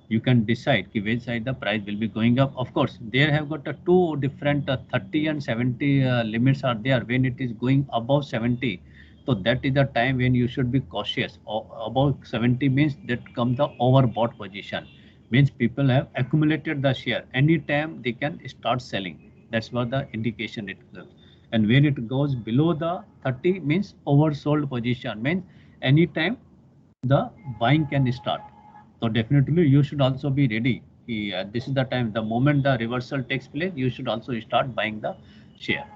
You can decide which side the price will be going up. Of course, there have got two different 30 and 70 limits are there. When it is going above 70, so that is the time when you should be cautious. Above 70 means that comes the overbought position. Means people have accumulated the share. Anytime they can start selling. That's what the indication it gives. And when it goes below the 30 means oversold position, means anytime the buying can start. So definitely you should also be ready. This is the time, the moment the reversal takes place, you should also start buying the share.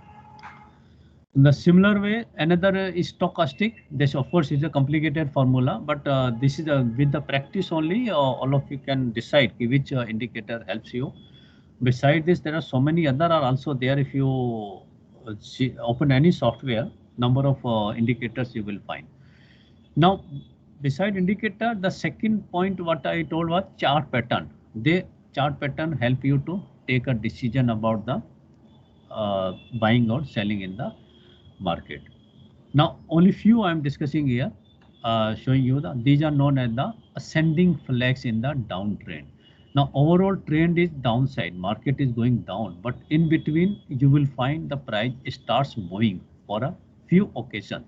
In the similar way, another is stochastic. This of course is a complicated formula, but this is with the practice only, all of you can decide which indicator helps you. Beside this, there are so many other are also there. If you open any software, number of indicators you will find. Now, beside indicator, the second point what I told was chart pattern. The chart pattern help you to take a decision about the buying or selling in the market. Now, only few I am discussing here, showing you these are known as the ascending flags in the downtrend. Now, overall trend is downside, market is going down, but in between you will find the price starts moving for a few occasions,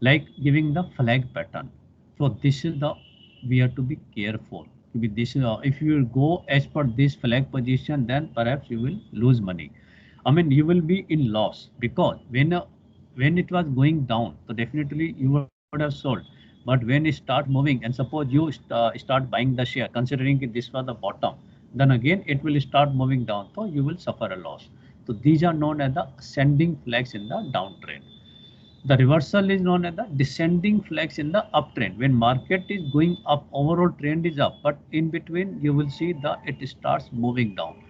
like giving the flag pattern. So this is the, we have to be careful. With this, if you will go as per this flag position, then perhaps you will lose money. I mean, you will be in loss, because when it was going down, so definitely you would have sold. But when it start moving, and suppose you start buying the share, considering this was the bottom, then again it will start moving down, so you will suffer a loss. So these are known as the ascending flags in the downtrend. The reversal is known as the descending flags in the uptrend. When market is going up, overall trend is up, but in between you will see that it starts moving down.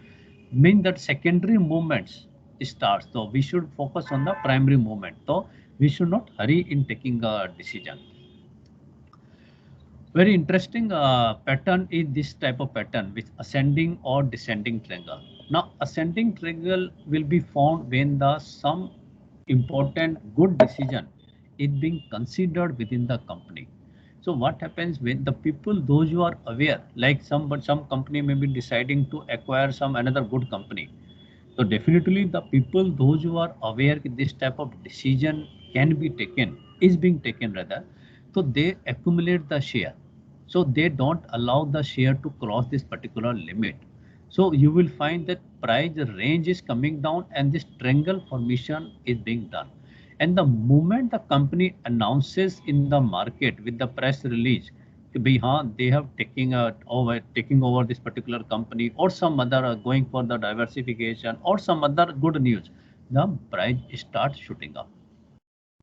Mean that secondary movements starts. So we should focus on the primary movement. So we should not hurry in taking a decision. Very interesting pattern is this type of pattern with ascending or descending triangle. Now ascending triangle will be found when the some important good decision is being considered within the company. So what happens when the people, those who are aware, like some company may be deciding to acquire some another good company. So definitely the people, those who are aware that this type of decision can be taken, is being taken rather, so they accumulate the share. So they don't allow the share to cross this particular limit. So you will find that price range is coming down and this triangle formation is being done. And the moment the company announces in the market with the press release, they have taking over this particular company, or some other going for the diversification, or some other good news, the price starts shooting up.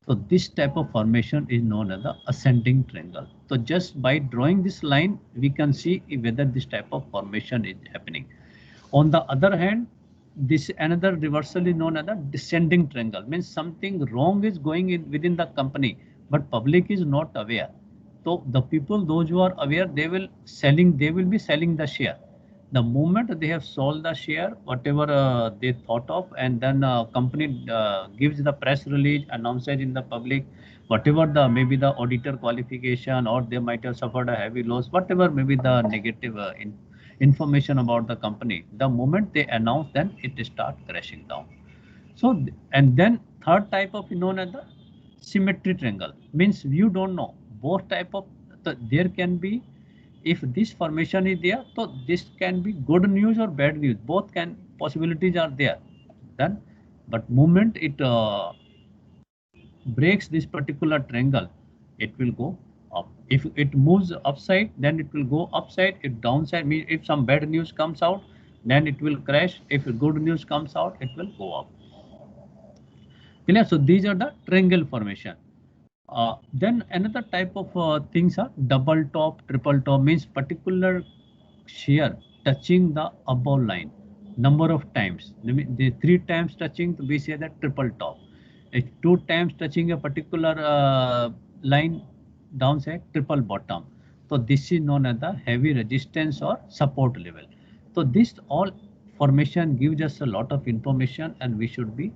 So this type of formation is known as the ascending triangle. So just by drawing this line, we can see whether this type of formation is happening. On the other hand, this another reversal is known as the descending triangle. Means something wrong is going in within the company, but public is not aware. So the people, those who are aware, they will be selling the share. The moment they have sold the share, whatever they thought of, and then company gives the press release, announces in the public, whatever the maybe the auditor qualification, or they might have suffered a heavy loss, whatever maybe the negative information about the company. The moment they announce, then it starts crashing down. So, and then third type of known as the symmetry triangle, means you don't know both type of, there can be, if this formation is there, so this can be good news or bad news, both can possibilities are there. Then but moment it breaks this particular triangle, it will go up. If it moves upside, then it will go upside. If downside, means if some bad news comes out, then it will crash. If good news comes out, it will go up. Clear? So these are the triangle formation. Then another type of things are double top, triple top, means particular share touching the above line. number of times. The 3 times touching, we say that triple top. If 2 times touching a particular line downside, triple bottom. So this is known as the heavy resistance or support level. So this all formation gives us a lot of information, and we should be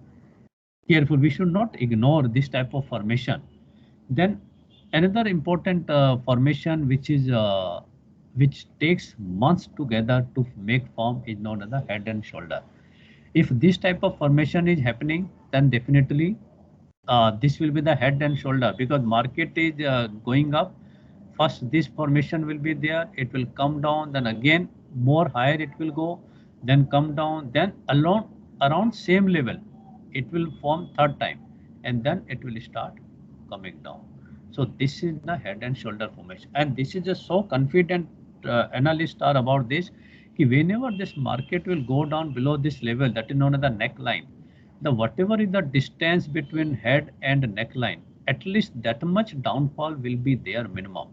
careful. We should not ignore this type of formation. Then another important formation which takes months together to make form is known as the head and shoulder. If this type of formation is happening, then definitely this will be the head and shoulder, because market is going up. First this formation will be there, it will come down, then again more higher it will go, then come down, then around same level it will form third time, and then it will start coming down. So this is the head and shoulder formation, and this is just so confident analysts are about this. Whenever this market will go down below this level, that is known as the neckline, the whatever is the distance between head and neckline, at least that much downfall will be there minimum.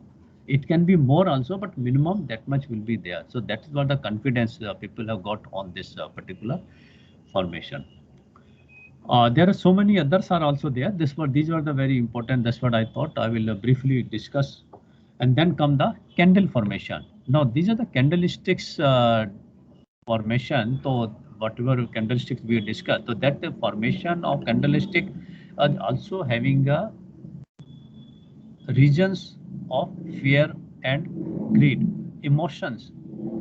It can be more also, but minimum that much will be there. So that is what the confidence people have got on this particular formation. There are so many others are also there. These were the very important. That's what I thought I will briefly discuss. And then come the candle formation. Now these are the candlesticks formation. So whatever candlesticks we discussed, so that the formation of candlestick are also having a regions of fear and greed, emotions.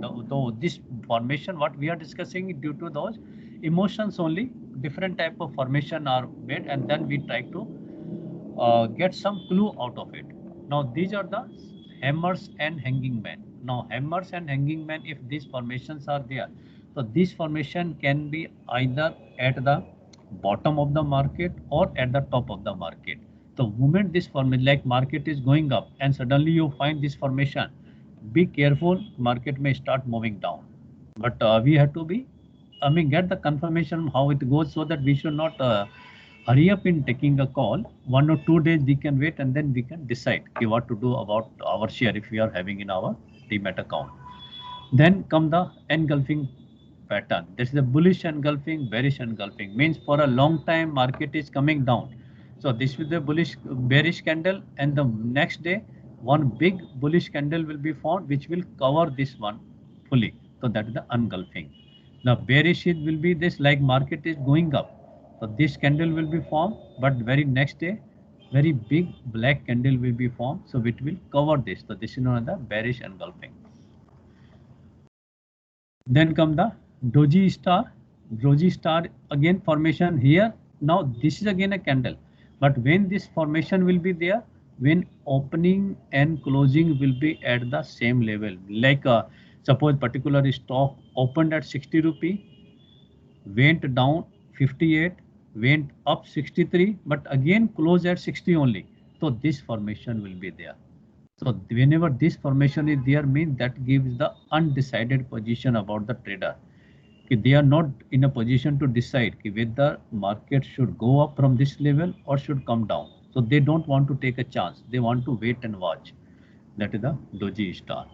Though this formation, what we are discussing, due to those emotions only, different type of formation are made, and then we try to get some clue out of it. Now these are the hammers and hanging man. Now hammers and hanging man, if these formations are there, so this formation can be either at the bottom of the market or at the top of the market. The moment this formation, like market is going up and suddenly you find this formation, be careful, market may start moving down. But we have to be, get the confirmation how it goes, so that we should not hurry up in taking a call. 1 or 2 days we can wait, and then we can decide what to do about our share if we are having in our Demat account. Then come the engulfing pattern. This is the bullish engulfing, bearish engulfing. Means for a long time market is coming down. So this is the bullish bearish candle, and the next day one big bullish candle will be formed which will cover this one fully. So that is the engulfing. Now bearish it will be this, like market is going up. So this candle will be formed, but very next day very big black candle will be formed. So it will cover this. So this is known as the bearish engulfing. Then come the doji star. Doji star again formation here. Now this is again a candle, but when this formation will be there, when opening and closing will be at the same level. Like suppose particular stock opened at 60 rupee, went down 58, went up 63, but again closed at 60 only. So this formation will be there. So whenever this formation is there, means that gives the undecided position about the trader. They are not in a position to decide whether market should go up from this level or should come down. So they don't want to take a chance. They want to wait and watch. That is the doji star.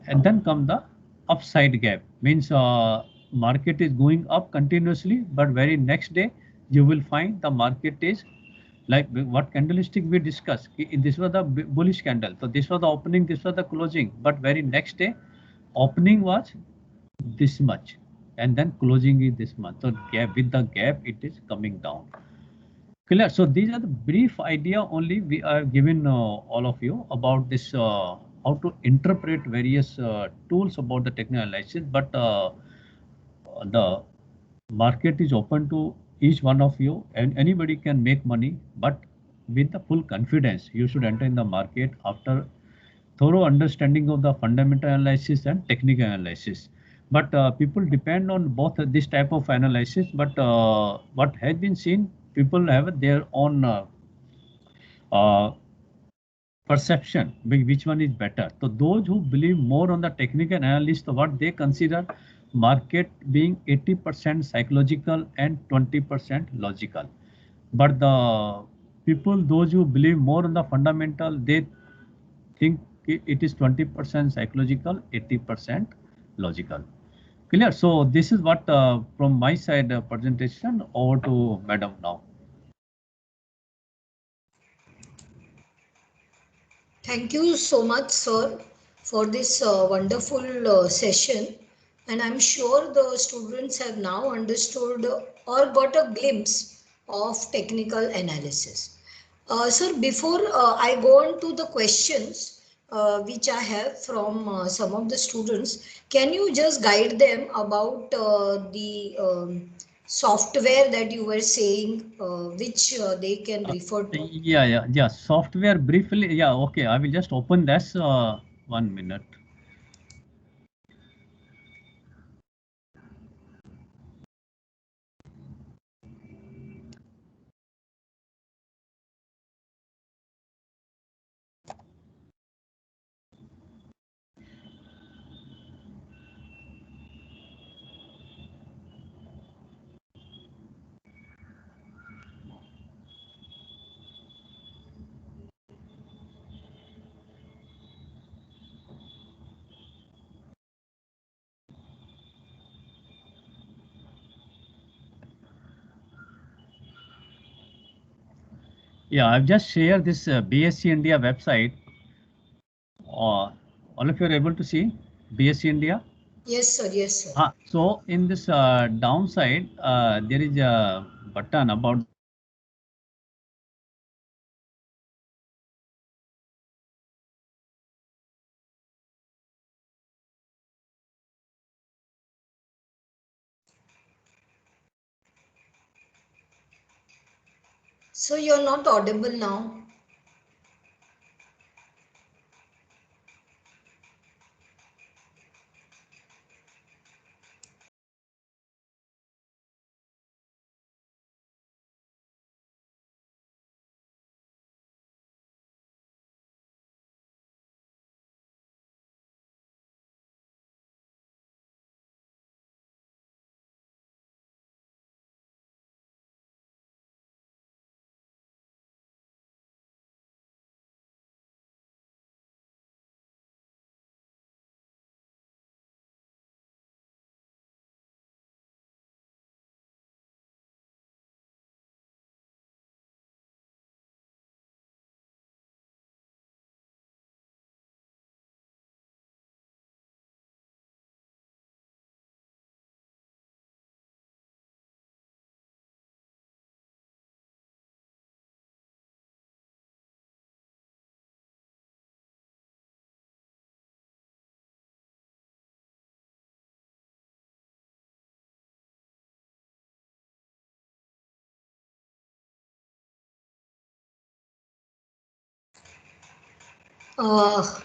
And then come the upside gap. Means market is going up continuously, but very next day you will find the market is like what candlestick we discussed. This was the bullish candle. So this was the opening, this was the closing, but very next day opening was this much and then closing is this much. So gap, with the gap it is coming down. Clear? So these are the brief idea only we are given all of you about this how to interpret various tools about the technical analysis, but the market is open to each one of you, and anybody can make money, but with the full confidence you should enter in the market after thorough understanding of the fundamental analysis and technical analysis. But people depend on both this type of analysis, but what has been seen, people have their own perception which one is better. So those who believe more on the technical analysis, what they consider market being 80% psychological and 20% logical. But the people, those who believe more on the fundamental, they think it is 20% psychological, 80% logical. Clear. So this is what from my side presentation. Over to Madam now. Thank you so much, sir, for this wonderful session. And I'm sure the students have now understood or got a glimpse of technical analysis. Sir, before I go on to the questions which I have from some of the students, can you just guide them about the software that you were saying, which they can refer to? Yeah. Software briefly. Yeah, okay. I will just open this 1 minute. Yeah, I've just shared this BSc India website. All of you are able to see BSc India. Yes, sir. Yes, sir. So in this downside, there is a button about. So you're not audible now. Uh,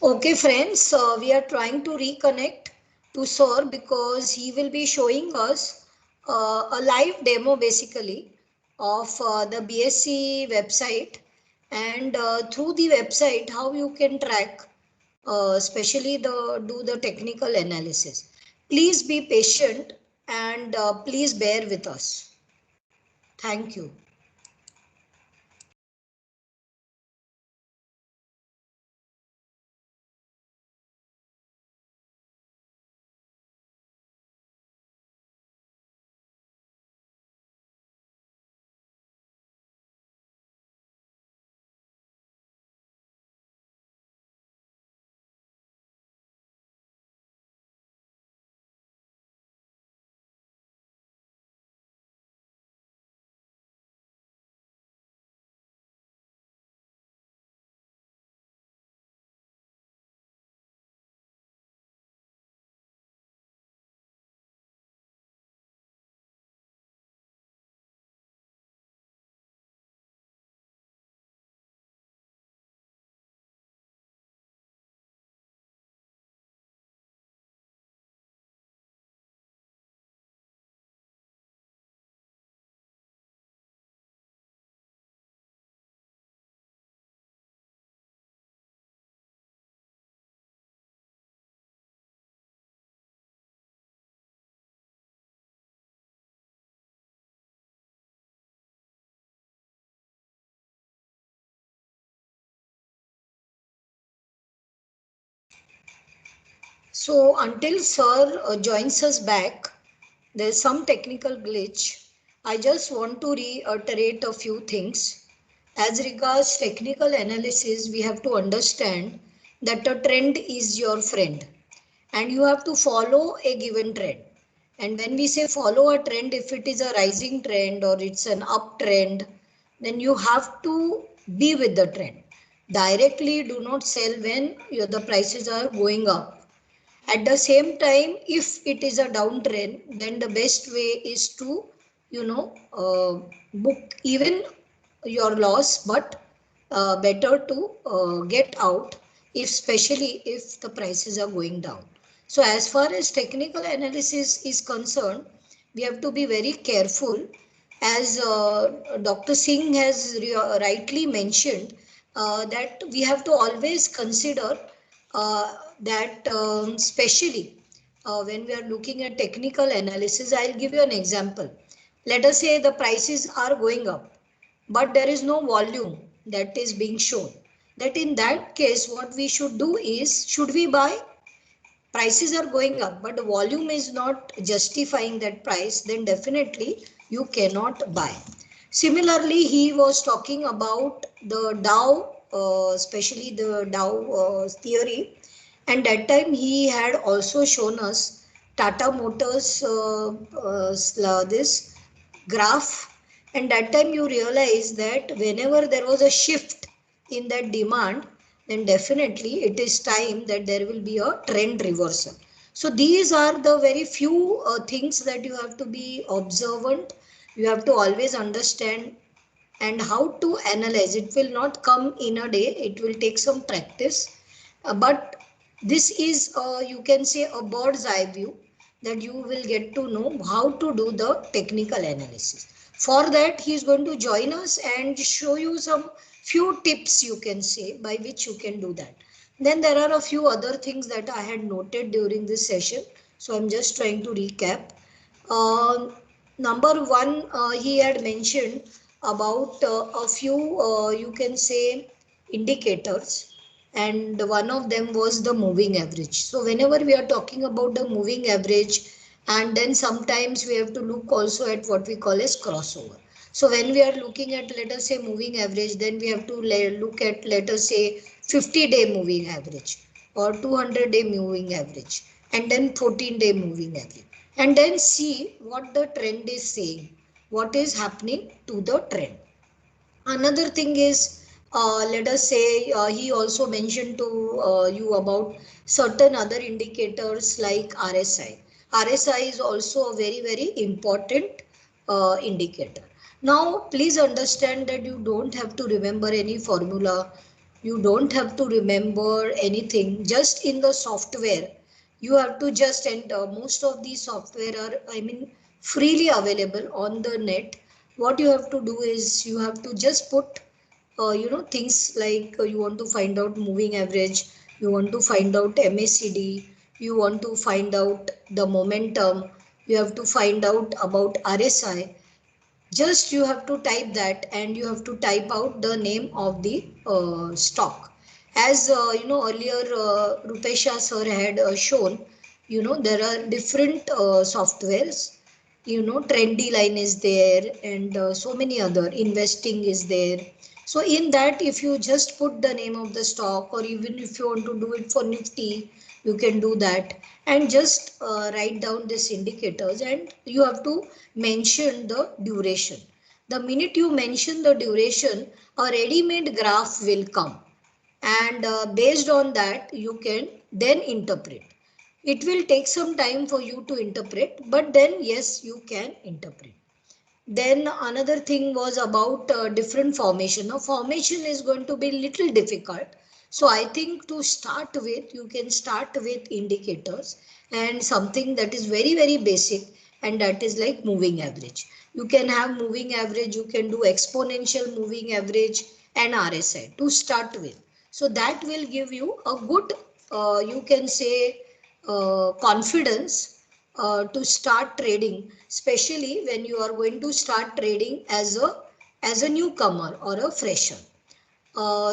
okay, friends, we are trying to reconnect to Sir because he will be showing us a live demo basically of the BSc website, and through the website how you can track especially the do the technical analysis. Please be patient and please bear with us. Thank you. So until sir joins us back, there's some technical glitch. I just want to reiterate a few things. As regards technical analysis, we have to understand that a trend is your friend and you have to follow a given trend. And when we say follow a trend, if it is a rising trend or it's an uptrend, then you have to be with the trend. Directly do not sell when the prices are going up. At the same time, if it is a downtrend, then the best way is to, book even your loss, but better to get out, if especially if the prices are going down. So as far as technical analysis is concerned, we have to be very careful. As Dr. Singh has rightly mentioned, that we have to always consider that especially when we are looking at technical analysis. I'll give you an example. Let us say the prices are going up, but there is no volume that is being shown. That in that case, what we should do is, should we buy? Prices are going up, but the volume is not justifying that price, then definitely you cannot buy. Similarly, he was talking about the Dow, especially the Dow theory, and that time he had also shown us Tata Motors this graph, and that time you realize that whenever there was a shift in that demand, then definitely it is time that there will be a trend reversal. So these are the very few things that you have to be observant. You have to always understand and how to analyze. It will not come in a day, it will take some practice. But this is, you can say, a bird's eye view, that you will get to know how to do the technical analysis. For that, he is going to join us and show you some few tips, you can say, by which you can do that. Then there are a few other things that I had noted during this session, so I'm just trying to recap. uh, Number one, he had mentioned about a few, you can say, indicators, and one of them was the moving average. So whenever we are talking about the moving average, and then sometimes we have to look also at what we call as crossover. So when we are looking at, let us say, moving average, then we have to look at, let us say, 50-day moving average or 200-day moving average, and then 14-day moving average, and then see what the trend is saying, what is happening to the trend. Another thing is, let us say, he also mentioned to you about certain other indicators like RSI. RSI is also a very, very important indicator. Now, please understand that you don't have to remember any formula. You don't have to remember anything. Just in the software, you have to just enter. Most of these software are, freely available on the net. What you have to do is, you have to just put things like, you want to find out moving average, you want to find out MACD, you want to find out the momentum, you have to find out about RSI. Just you have to type that, and you have to type out the name of the stock. As earlier Rupesha sir had shown, there are different softwares. Trendy line is there, and so many other, investing is there. So in that, if you just put the name of the stock, or even if you want to do it for Nifty, you can do that, and just write down these indicators, and you have to mention the duration. The minute you mention the duration, a ready-made graph will come, and based on that you can then interpret. It will take some time for you to interpret, but then yes, you can interpret. Then another thing was about different formation. Now formation is going to be little difficult. So I think to start with, you can start with indicators and something that is very, very basic, and that is like moving average. You can have moving average, you can do exponential moving average and RSI to start with. So that will give you a good, you can say, confidence to start trading, especially when you are going to start trading as a newcomer or a fresher.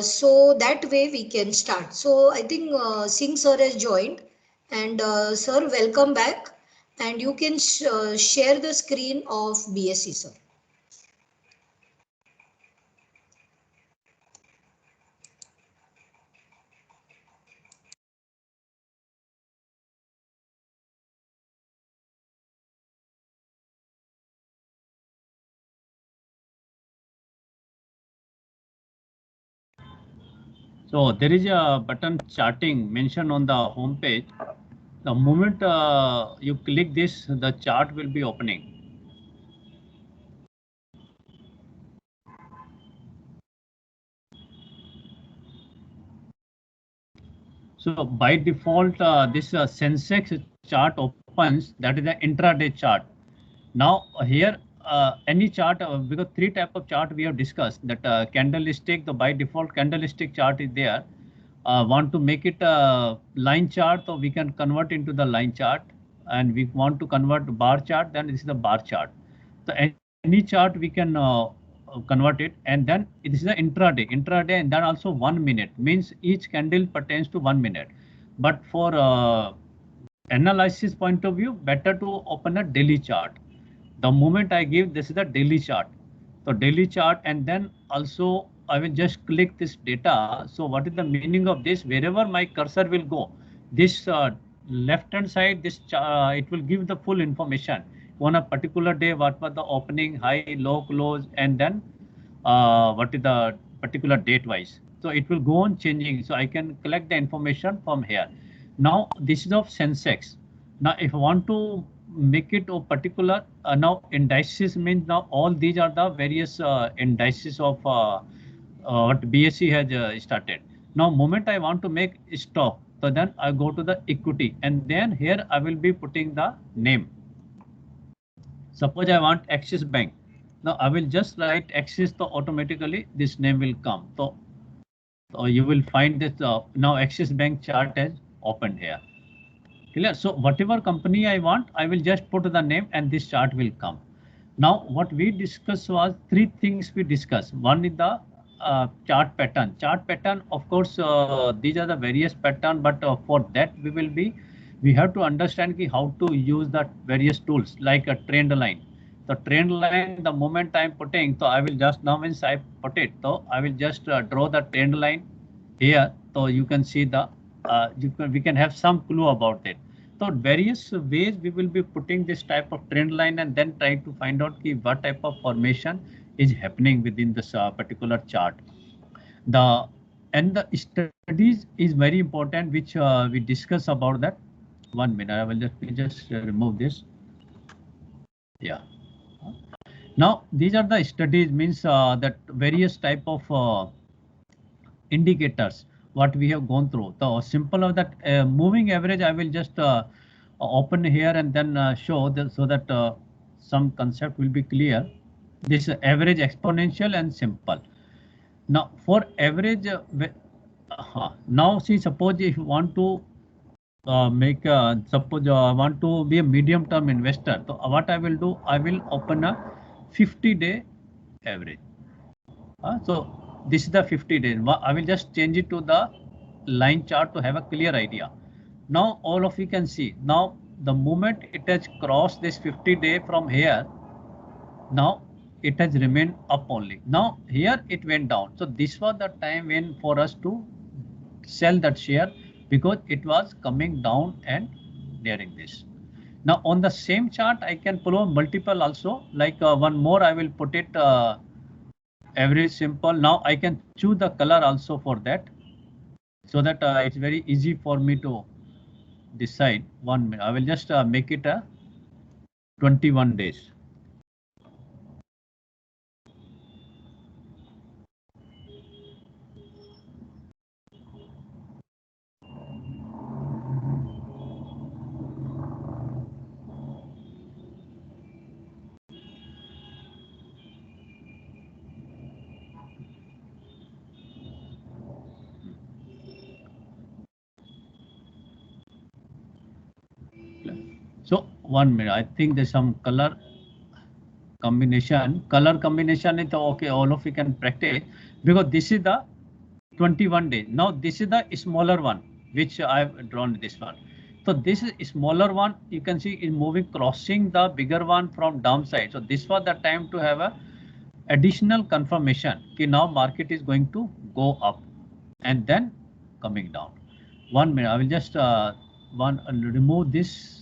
So that way we can start. So I think Singh sir has joined, And sir, welcome back. And you can share the screen of BSc, sir. So there is a button charting mentioned on the home page. The moment you click this, the chart will be opening. So by default, this Sensex chart opens, that is the intraday chart. Now here, any chart, because three type of chart we have discussed, that candlestick, the by default candlestick chart is there. Want to make it a line chart, so we can convert into the line chart, and we want to convert bar chart, then this is the bar chart. So any chart we can convert it, and then this is the intraday, and then also 1 minute, means each candle pertains to 1 minute. But for analysis point of view, better to open a daily chart. The moment I give, this is the daily chart. So daily chart, and then also I will just click this data. So what is the meaning of this? Wherever my cursor will go, this left hand side, this it will give the full information on a particular day. What was the opening, high, low, close, and then what is the particular date wise. So it will go on changing. So I can collect the information from here. Now this is of Sensex. Now if I want to make it a particular, now indices means now all these are the various indices of what BSc has started. Now moment I want to make stock, so then I go to the equity, and then here I will be putting the name. Suppose I want Axis Bank. Now I will just write Axis, so automatically this name will come. So you will find that now Axis Bank chart has opened here. Clear? So whatever company I want, I will just put the name and this chart will come. Now what we discussed was three things we discussed. One is the chart pattern. Chart pattern, of course, these are the various pattern, but for that we have to understand how to use the various tools like a trend line. The trend line, the moment I'm putting, so I will just, now means I put it, so I will just draw the trend line here. So you can see the, we can have some clue about it. So various ways we will be putting this type of trend line, and then trying to find out what type of formation is happening within this particular chart. The studies is very important, which we discuss about that. 1 minute, I will just remove this. Yeah. Now these are the studies, means that various type of indicators what we have gone through. So simple of that moving average, I will just open here and then show that, so that some concept will be clear. This average, exponential, and simple. Now for average, now see, suppose if you want to make suppose I want to be a medium term investor, so what I will do, I will open a 50-day average. So this is the 50 days. I will just change it to the line chart to have a clear idea. Now all of you can see, now the moment it has crossed this 50-day from here, now it has remained up only. Now here it went down. So this was the time when for us to sell that share, because it was coming down and nearing this. Now on the same chart, I can pull over multiple also, like one more I will put it average, simple. Now I can choose the color also for that, so that it's very easy for me to decide. 1 minute, I will just make it a 21 days. So 1 minute, I think there's some color combination. Color combination is okay, all of you can practice, because this is the 21 days. Now this is the smaller one which I've drawn, this one. So this is smaller one, you can see is moving, crossing the bigger one from downside. So this was the time to have a additional confirmation. Okay, now market is going to go up and then coming down. 1 minute, I will just remove this.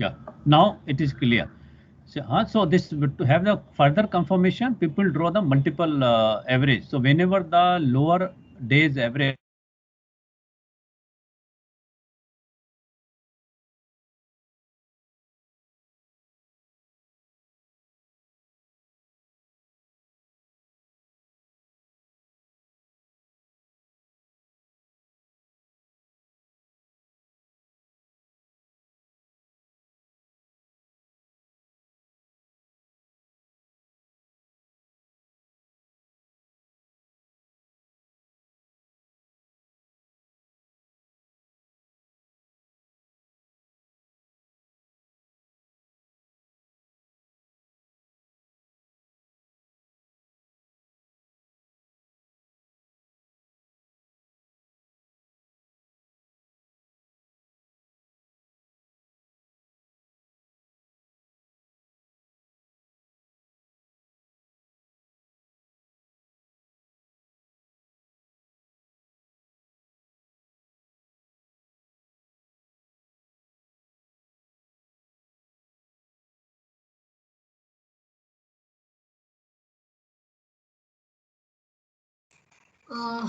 Yeah, now it is clear. So this to have the further confirmation, people draw the multiple average. So whenever the lower days average Uh,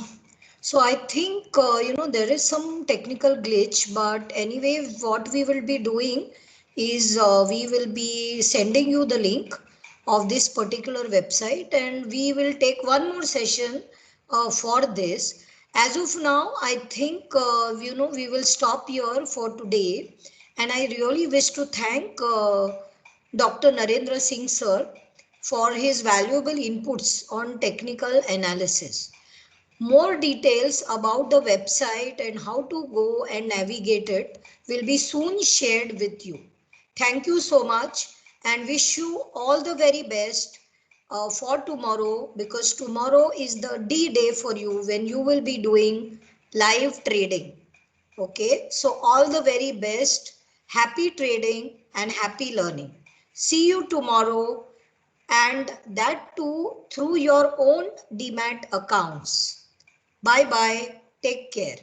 so I think, there is some technical glitch, but anyway, what we will be doing is we will be sending you the link of this particular website, and we will take one more session for this. As of now, I think, we will stop here for today. And I really wish to thank Dr. Narendra Singh sir for his valuable inputs on technical analysis. More details about the website and how to go and navigate it will be soon shared with you. Thank you so much and wish you all the very best for tomorrow, because tomorrow is the D day for you when you will be doing live trading. Okay, so all the very best. Happy trading and happy learning. See you tomorrow, and that too through your own DMAT accounts. Bye bye. Take care.